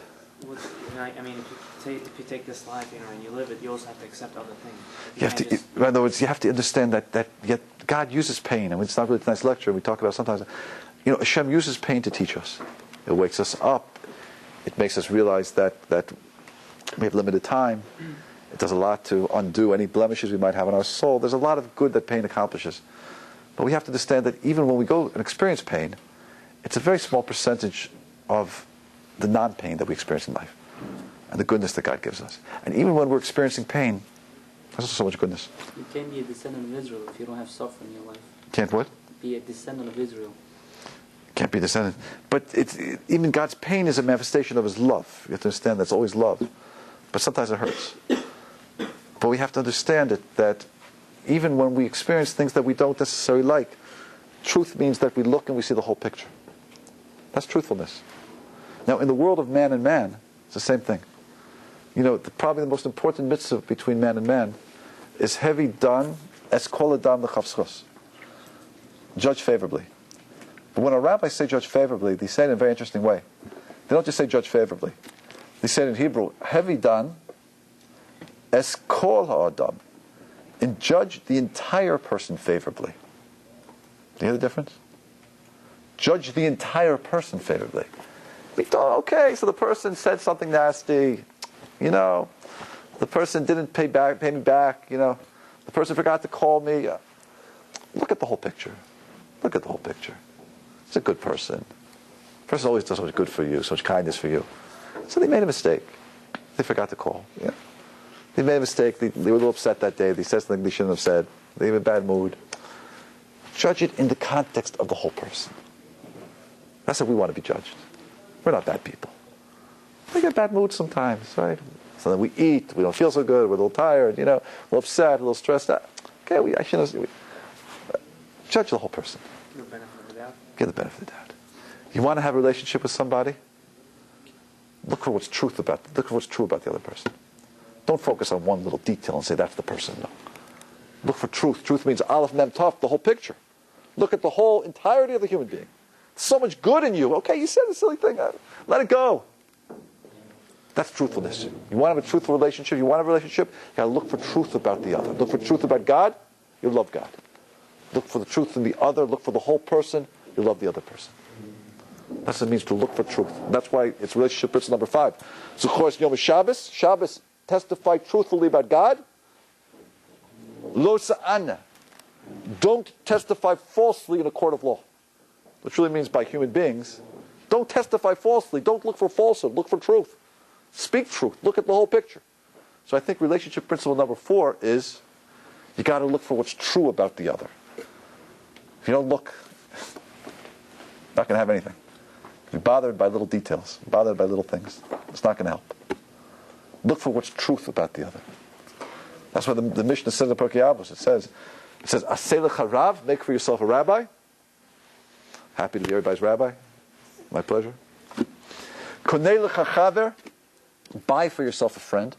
I mean, if you take this life, and you live it, you also have to accept other things. You have to, in other words, you have to understand that yet God uses pain. I mean, it's not really tonight's lecture. We talk about sometimes. Hashem uses pain to teach us. It wakes us up. It makes us realize that we have limited time. It does a lot to undo any blemishes we might have in our soul. There's a lot of good that pain accomplishes. But we have to understand that even when we go and experience pain, it's a very small percentage of the non-pain that we experience in life and the goodness that God gives us. And even when we're experiencing pain, there's also so much goodness. You can't be a descendant of Israel if you don't have suffering in your life. Can't what? Be a descendant of Israel. Can't be descendant. But even God's pain is a manifestation of His love. You have to understand that's always love. But sometimes it hurts. But we have to understand that even when we experience things that we don't necessarily like, truth means that we look and we see the whole picture. That's truthfulness. Now, in the world of man and man, it's the same thing. You know, probably the most important mitzvah between man and man is heavy dan es kol adam lechavschos. Judge favorably. But when a rabbi say judge favorably, they say it in a very interesting way. They don't just say judge favorably. They say it in Hebrew, heavy dan es kol ha'adam, and judge the entire person favorably. Do you hear the difference? Judge the entire person favorably. Okay, so the person said something nasty, you know, the person didn't pay me back, you know, the person forgot to call me. Look at the whole picture. Look at the whole picture. He's a good person. The person always does so much good for you, so much kindness for you. So they made a mistake. They forgot to call. Yeah. They made a mistake. They were a little upset that day. They said something they shouldn't have said. They were in a bad mood. Judge it in the context of the whole person. That's how we want to be judged. We're not bad people. We get bad moods sometimes, right? So then we eat, we don't feel so good, we're a little tired, you know, a little upset, a little stressed out. Okay, I shouldn't judge the whole person. Give the benefit of the doubt. Give the benefit of the doubt. You want to have a relationship with somebody? Look for what's true about the other person. Don't focus on one little detail and say that's the person. No. Look for truth. Truth means aleph mem tov, the whole picture. Look at the whole entirety of the human being. So much good in you. Okay, you said a silly thing. Let it go. That's truthfulness. You want to have a truthful relationship? You want to have a relationship? You got to look for truth about the other. Look for truth about God. You love God. Look for the truth in the other. Look for the whole person. You love the other person. That's what it means to look for truth. That's why it's relationship principle number 5. Zuchos Yom Shabbos. Shabbos, testify truthfully about God. Lo sa'ana. Don't testify falsely in a court of law. Which really means by human beings. Don't testify falsely. Don't look for falsehood. Look for truth. Speak truth. Look at the whole picture. So I think relationship principle number 4 is you got to look for what's true about the other. If you don't look, you're not going to have anything. You're bothered by little details, bothered by little things. It's not going to help. Look for what's truth about the other. That's why the Mishnah says in Pirkei Avos. It says, "Aseh lecha rav," make for yourself a rabbi. Happy to be everybody's rabbi. My pleasure. Konei lecha chaver, buy for yourself a friend.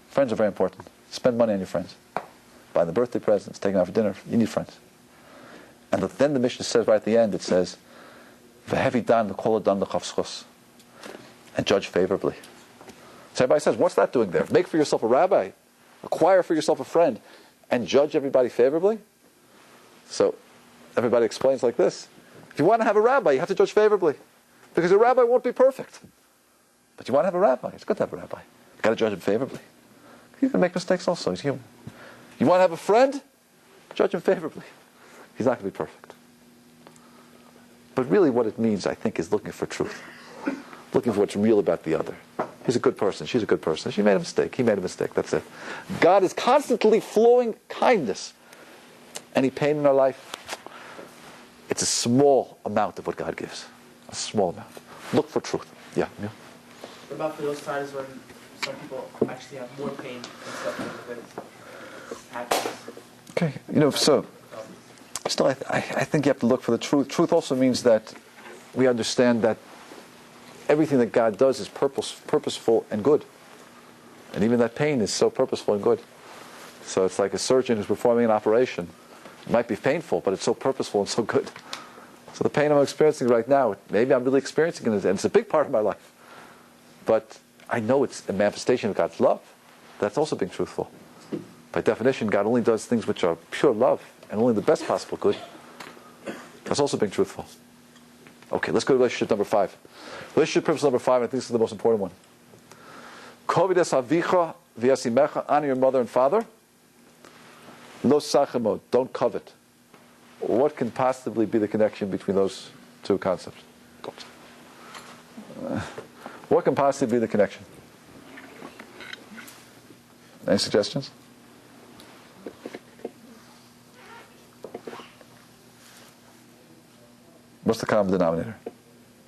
Friends are very important. Spend money on your friends. Buy the birthday presents, take them out for dinner. You need friends. And then the Mishnah says right at the end, it says, "V'hevi dan l'kol adam l'chavschos," and judge favorably. So everybody says, what's that doing there? Make for yourself a rabbi, acquire for yourself a friend, and judge everybody favorably? So everybody explains like this. If you want to have a rabbi, you have to judge favorably. Because a rabbi won't be perfect. But you want to have a rabbi, it's good to have a rabbi. You've got to judge him favorably. He's going to make mistakes also, he's human. You want to have a friend? Judge him favorably. He's not going to be perfect. But really what it means, I think, is looking for truth. Looking for what's real about the other. He's a good person, she's a good person. She made a mistake, he made a mistake, that's it. God is constantly flowing kindness. Any pain in our life? It's a small amount of what God gives. A small amount. Look for truth. Yeah. What about for those times when some people actually have more pain and stuff than happiness? Okay, so still I think you have to look for the truth. Truth also means that we understand that everything that God does is purposeful and good. And even that pain is so purposeful and good. So it's like a surgeon who's performing an operation. It might be painful, but it's so purposeful and so good. So the pain I'm experiencing right now, maybe I'm really experiencing it, and it's a big part of my life. But I know it's a manifestation of God's love. That's also being truthful. By definition, God only does things which are pure love, and only the best possible good. That's also being truthful. Okay, let's go to relationship number 5. Relationship principle number 5, I think this is the most important one. Kovides avicha v'yasimecha, honor your mother and father. Lo sachemo, don't covet. what can possibly be the connection between those two concepts? What can possibly be the connection? Any suggestions? What's the common denominator?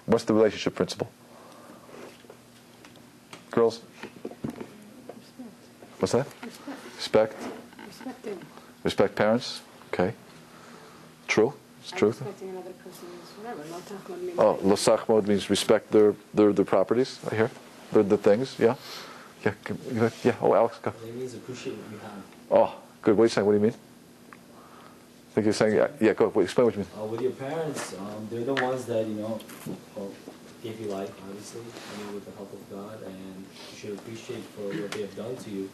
What's the relationship principle? Girls? What's that? Respect. Respect parents. Okay. True. It's true. Respecting another person's whatever. Lo sachmod means respect their properties. I hear the things. Yeah. Yeah. Oh, Alex, go. It means appreciate what you have. Oh, good. What are you saying? What do you mean? I think you're saying yeah. Go. Explain what you mean. With your parents, they're the ones that gave you life, obviously, with the help of God, and you should appreciate for what they have done to you,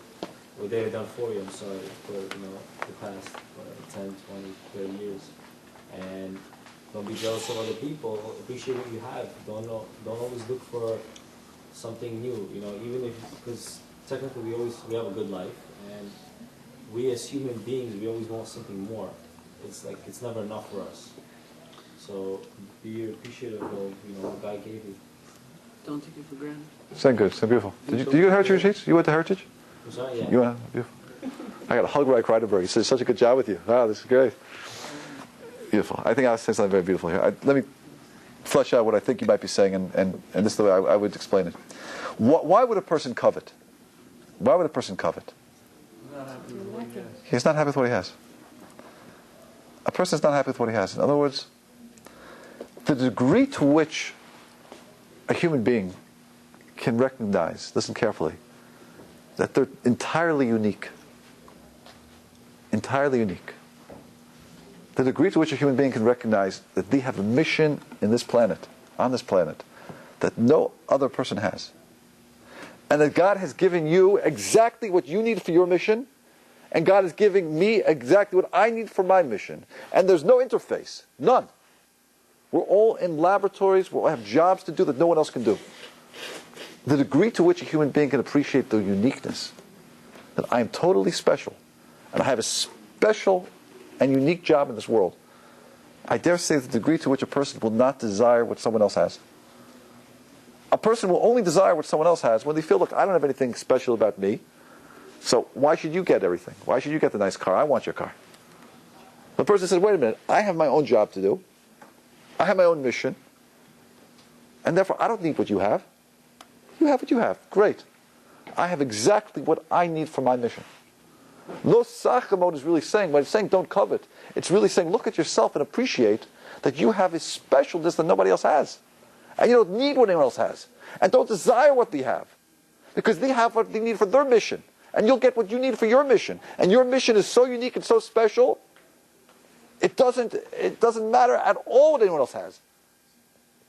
what they have done for you. I'm sorry for the past 10, 20, 30 years, and don't be jealous of other people. Appreciate what you have. Don't always look for something new. Even if, because technically we have a good life, and we as human beings, we always want something more. It's like it's never enough for us. So be appreciative of what God gave you. Don't take it for granted. Sound good. Sound beautiful. Did you go to Heritage Retreats? You went to Heritage? I'm sorry, yeah. You went? Beautiful. I got a hug right Kreidenberg. He said such a good job with you. Wow, this is great. Beautiful. I think I was saying something very beautiful here. Let me flesh out what I think you might be saying, and this is the way I would explain it. Why would a person covet? Why would a person covet? He's not happy with what he has. A person is not happy with what he has. In other words, the degree to which a human being can recognize, listen carefully, that they're entirely unique. Entirely unique. The degree to which a human being can recognize that they have a mission in this planet, on this planet, that no other person has. And that God has given you exactly what you need for your mission, and God is giving me exactly what I need for my mission. And there's no interface. None. We're all in laboratories. We all have jobs to do that no one else can do. The degree to which a human being can appreciate the uniqueness, that I am totally special, and I have a special and unique job in this world, I dare say the degree to which a person will not desire what someone else has. A person will only desire what someone else has when they feel, look, I don't have anything special about me, so why should you get everything? Why should you get the nice car? I want your car. The person says, wait a minute, I have my own job to do. I have my own mission. And therefore, I don't need what you have. You have what you have. Great. I have exactly what I need for my mission. Lo sachamot is really saying, when it's saying don't covet, it's really saying look at yourself and appreciate that you have a specialness that nobody else has. And you don't need what anyone else has. And don't desire what they have. Because they have what they need for their mission. And you'll get what you need for your mission. And your mission is so unique and so special, it doesn't matter at all what anyone else has.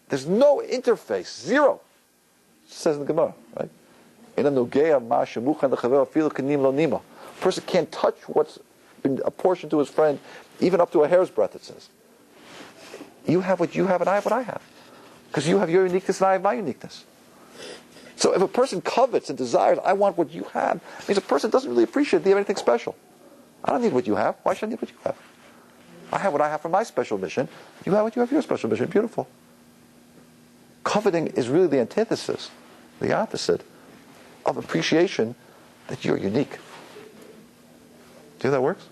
There's no interface. Zero. It says in the Gemara, right? A person can't touch what's been apportioned to his friend, even up to a hair's breadth, it says. You have what you have and I have what I have. Because you have your uniqueness and I have my uniqueness. So if a person covets and desires, I want what you have, it means a person doesn't really appreciate they have anything special. I don't need what you have. Why should I need what you have? I have what I have for my special mission. You have what you have for your special mission. Beautiful. Coveting is really the antithesis, the opposite of appreciation that you're unique. See how that works?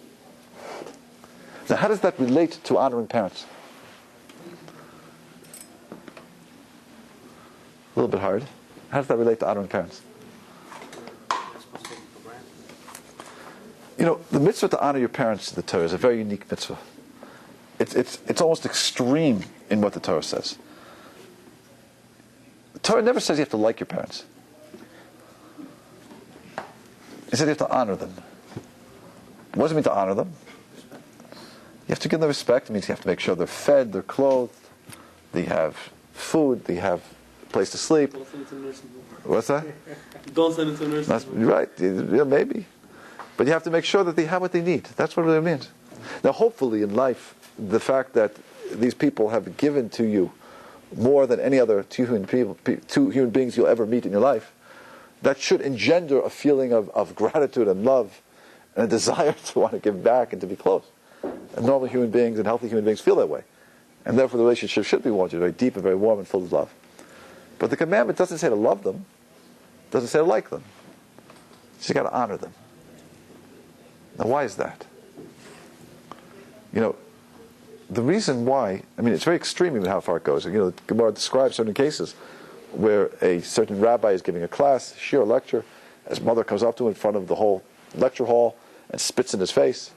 Now, how does that relate to honoring parents? A little bit hard. How does that relate to honoring parents? You know, the mitzvah to honor your parents in the Torah is a very unique mitzvah. It's almost extreme in what the Torah says. The Torah never says you have to like your parents. It says you have to honor them. What does it mean to honor them? You have to give them respect. It means you have to make sure they're fed, they're clothed, they have food, they have a place to sleep. Don't send it to nursing home. What's that? Don't send it to nursing That's home. right. Yeah, maybe. But you have to make sure that they have what they need. That's what it really means. Now, hopefully in life, the fact that these people have given to you more than any other two human beings you'll ever meet in your life, that should engender a feeling of gratitude and love and a desire to want to give back and to be close. And normal human beings and healthy human beings feel that way. And therefore the relationship should be wanted, very deep and very warm and full of love. But the commandment doesn't say to love them. It doesn't say to like them. You got to honor them. Now why is that? The reason why, it's very extreme even how far it goes. The Gemara describes certain cases where a certain rabbi is giving a class, shiur lecture. His mother comes up to him in front of the whole lecture hall and spits in his face.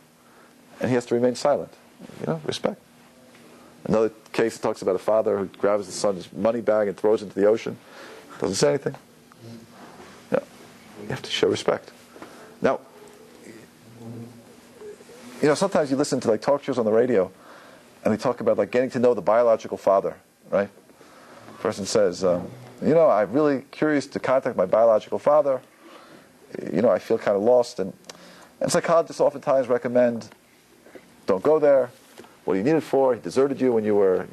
And he has to remain silent. Respect. Another case talks about a father who grabs his son's money bag and throws it into the ocean. Doesn't say anything. No. You have to show respect. Now, sometimes you listen to talk shows on the radio, and they talk about getting to know the biological father, right? The person says, I'm really curious to contact my biological father. I feel kind of lost, and psychologists oftentimes recommend, don't go there. What do you need it for? He deserted you when you were,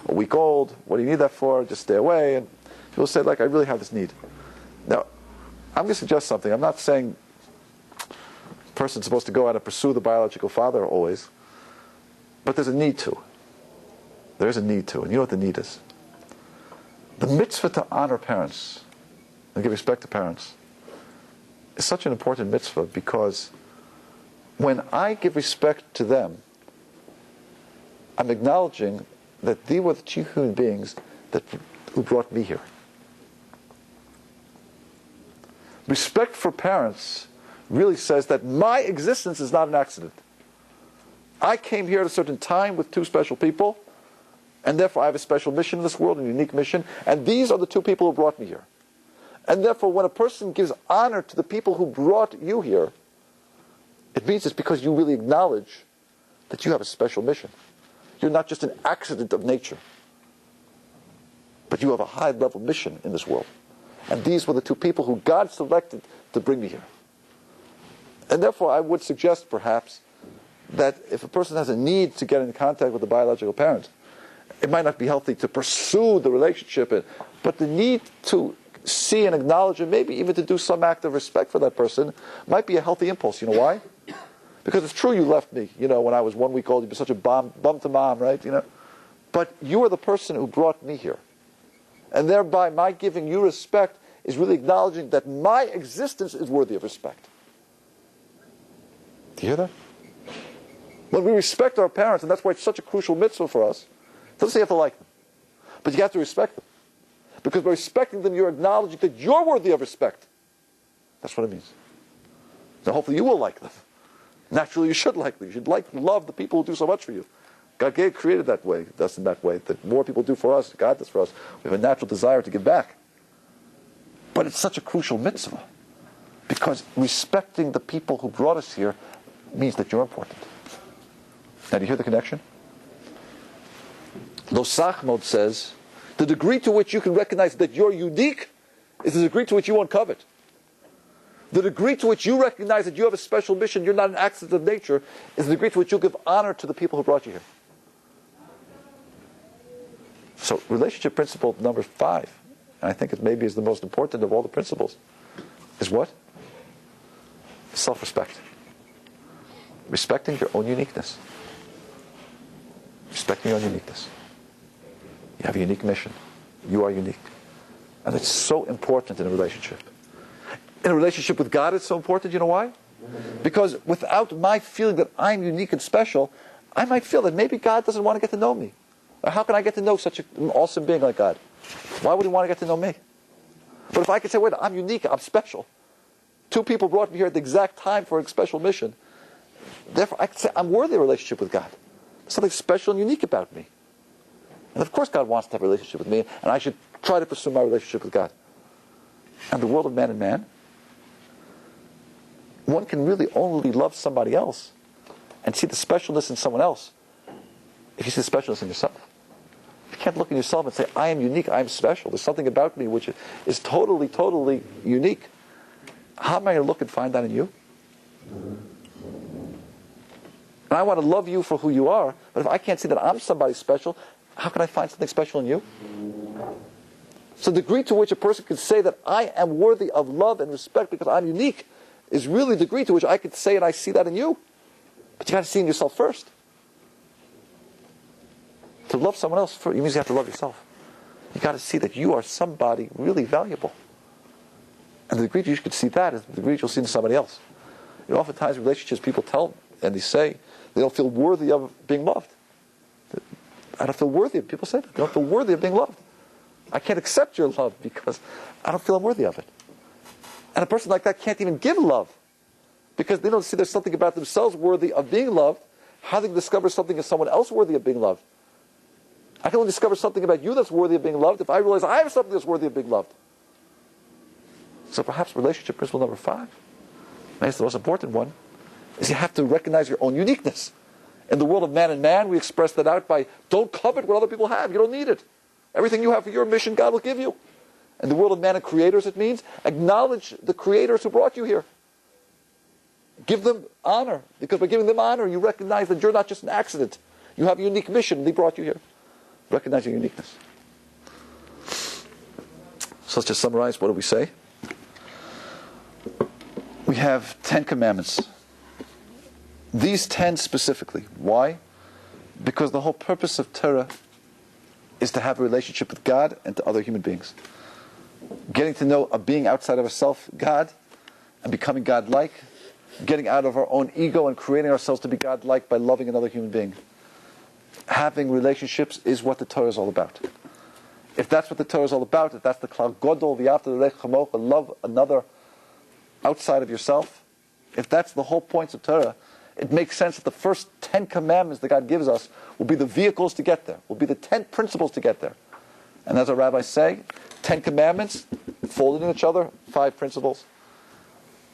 a week old. What do you need that for? Just stay away. And people say, I really have this need. Now, I'm going to suggest something. I'm not saying a person's supposed to go out and pursue the biological father always, but there's a need to. There is a need to, and you know what the need is. The mitzvah to honor parents and give respect to parents is such an important mitzvah because when I give respect to them, I'm acknowledging that they were the two human beings who brought me here. Respect for parents really says that my existence is not an accident. I came here at a certain time with two special people, and therefore I have a special mission in this world, a unique mission, and these are the two people who brought me here. And therefore when a person gives honor to the people who brought you here, it means it's because you really acknowledge that you have a special mission. You're not just an accident of nature, but you have a high-level mission in this world. And these were the two people who God selected to bring me here. And therefore, I would suggest, perhaps, that if a person has a need to get in contact with the biological parent, it might not be healthy to pursue the relationship, but the need to see and acknowledge and maybe even to do some act of respect for that person might be a healthy impulse. You know why? Because it's true you left me, when I was 1 week old. You'd be such a bum to mom, right? But you are the person who brought me here. And thereby my giving you respect is really acknowledging that my existence is worthy of respect. Do you hear that? When we respect our parents, and that's why it's such a crucial mitzvah for us, it doesn't say you have to like them, but you have to respect them. Because by respecting them, you're acknowledging that you're worthy of respect. That's what it means. Now hopefully you will like them. Naturally, you should like them. You should love the people who do so much for you. God created that way, us in that way. That more people do for us, God does for us. We have a natural desire to give back. But it's such a crucial mitzvah. Because respecting the people who brought us here means that you're important. Now, do you hear the connection? Lo Sachmod says, the degree to which you can recognize that you're unique is the degree to which you won't covet. The degree to which you recognize that you have a special mission, you're not an accident of nature, is the degree to which you'll give honor to the people who brought you here. So, relationship principle number 5, and I think it maybe is the most important of all the principles, is what? Self-respect. Respecting your own uniqueness. Respecting your own uniqueness. You have a unique mission. You are unique. And it's so important in a relationship. In a relationship with God, it's so important. You know why? Because without my feeling that I'm unique and special, I might feel that maybe God doesn't want to get to know me. Or how can I get to know such an awesome being like God? Why would he want to get to know me? But if I could say, wait, I'm unique, I'm special. Two people brought me here at the exact time for a special mission. Therefore, I can say I'm worthy of a relationship with God. There's something special and unique about me. And of course God wants to have a relationship with me, and I should try to pursue my relationship with God. And the world of man and man, one can really only love somebody else and see the specialness in someone else if you see the specialness in yourself. You can't look at yourself and say, I am unique, I am special. There's something about me which is totally, totally unique. How am I going to look and find that in you? And I want to love you for who you are, but if I can't see that I'm somebody special, how can I find something special in you? So the degree to which a person can say that I am worthy of love and respect because I'm unique is really the degree to which I could say and I see that in you. But you got to see in yourself first. To love someone else first, it means you have to love yourself. You got to see that you are somebody really valuable. And the degree you can see that is the degree you'll see in somebody else. Oftentimes in relationships, people tell and they say they don't feel worthy of being loved. I don't feel worthy of, people say that. They don't feel worthy of being loved. I can't accept your love because I don't feel I'm worthy of it. And a person like that can't even give love because they don't see there's something about themselves worthy of being loved. How they can discover something in someone else worthy of being loved? I can only discover something about you that's worthy of being loved if I realize I have something that's worthy of being loved. So perhaps relationship principle number 5, maybe it's the most important one, is you have to recognize your own uniqueness. In the world of man and man, we express that out by don't covet what other people have. You don't need it. Everything you have for your mission, God will give you. In the world of man and creators, it means acknowledge the creators who brought you here. Give them honor, because by giving them honor, you recognize that you're not just an accident. You have a unique mission, and they brought you here. Recognize your uniqueness. So let's just summarize. What do we say? We have 10 commandments. These 10 specifically. Why? Because the whole purpose of Torah is to have a relationship with God and to other human beings. Getting to know a being outside of ourselves, God, and becoming God-like. Getting out of our own ego and creating ourselves to be God-like by loving another human being. Having relationships is what the Torah is all about. If that's what the Torah is all about, if that's the klal godol, v'yavta l'reich chamocha, love another outside of yourself, if that's the whole point of Torah, it makes sense that the first 10 commandments that God gives us will be the vehicles to get there, will be the 10 principles to get there. And as our rabbis say, 10 commandments folded in each other, 5 principles.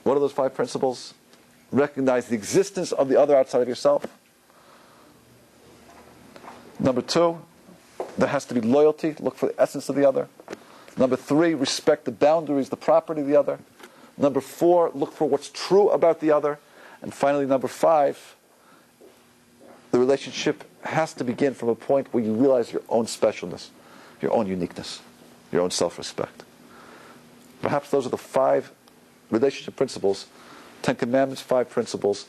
What are those 5 principles? Recognize the existence of the other outside of yourself. Number 2, there has to be loyalty. Look for the essence of the other. Number 3, respect the boundaries, the property of the other. Number 4, look for what's true about the other. And finally, number 5, the relationship has to begin from a point where you realize your own specialness, your own uniqueness, your own self-respect. Perhaps those are the 5 relationship principles, 10 commandments, 5 principles,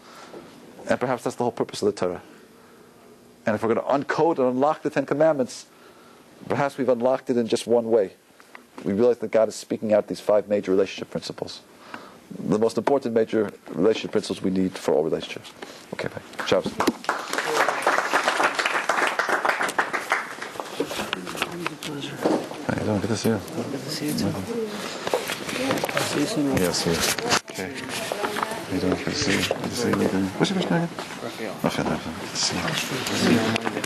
and perhaps that's the whole purpose of the Torah. And if we're going to uncode and unlock the 10 commandments, perhaps we've unlocked it in just one way. We realize that God is speaking out these 5 major relationship principles. The most important major relationship principles we need for all relationships. Okay, bye. Shabbos. How you doing? Good to see you. Good to see you too. I'll see you soon. Yeah, see you. Okay. How you doing? Good to see you. Good to see you. What's your first name again? Raphael. Raphael. Good to see you.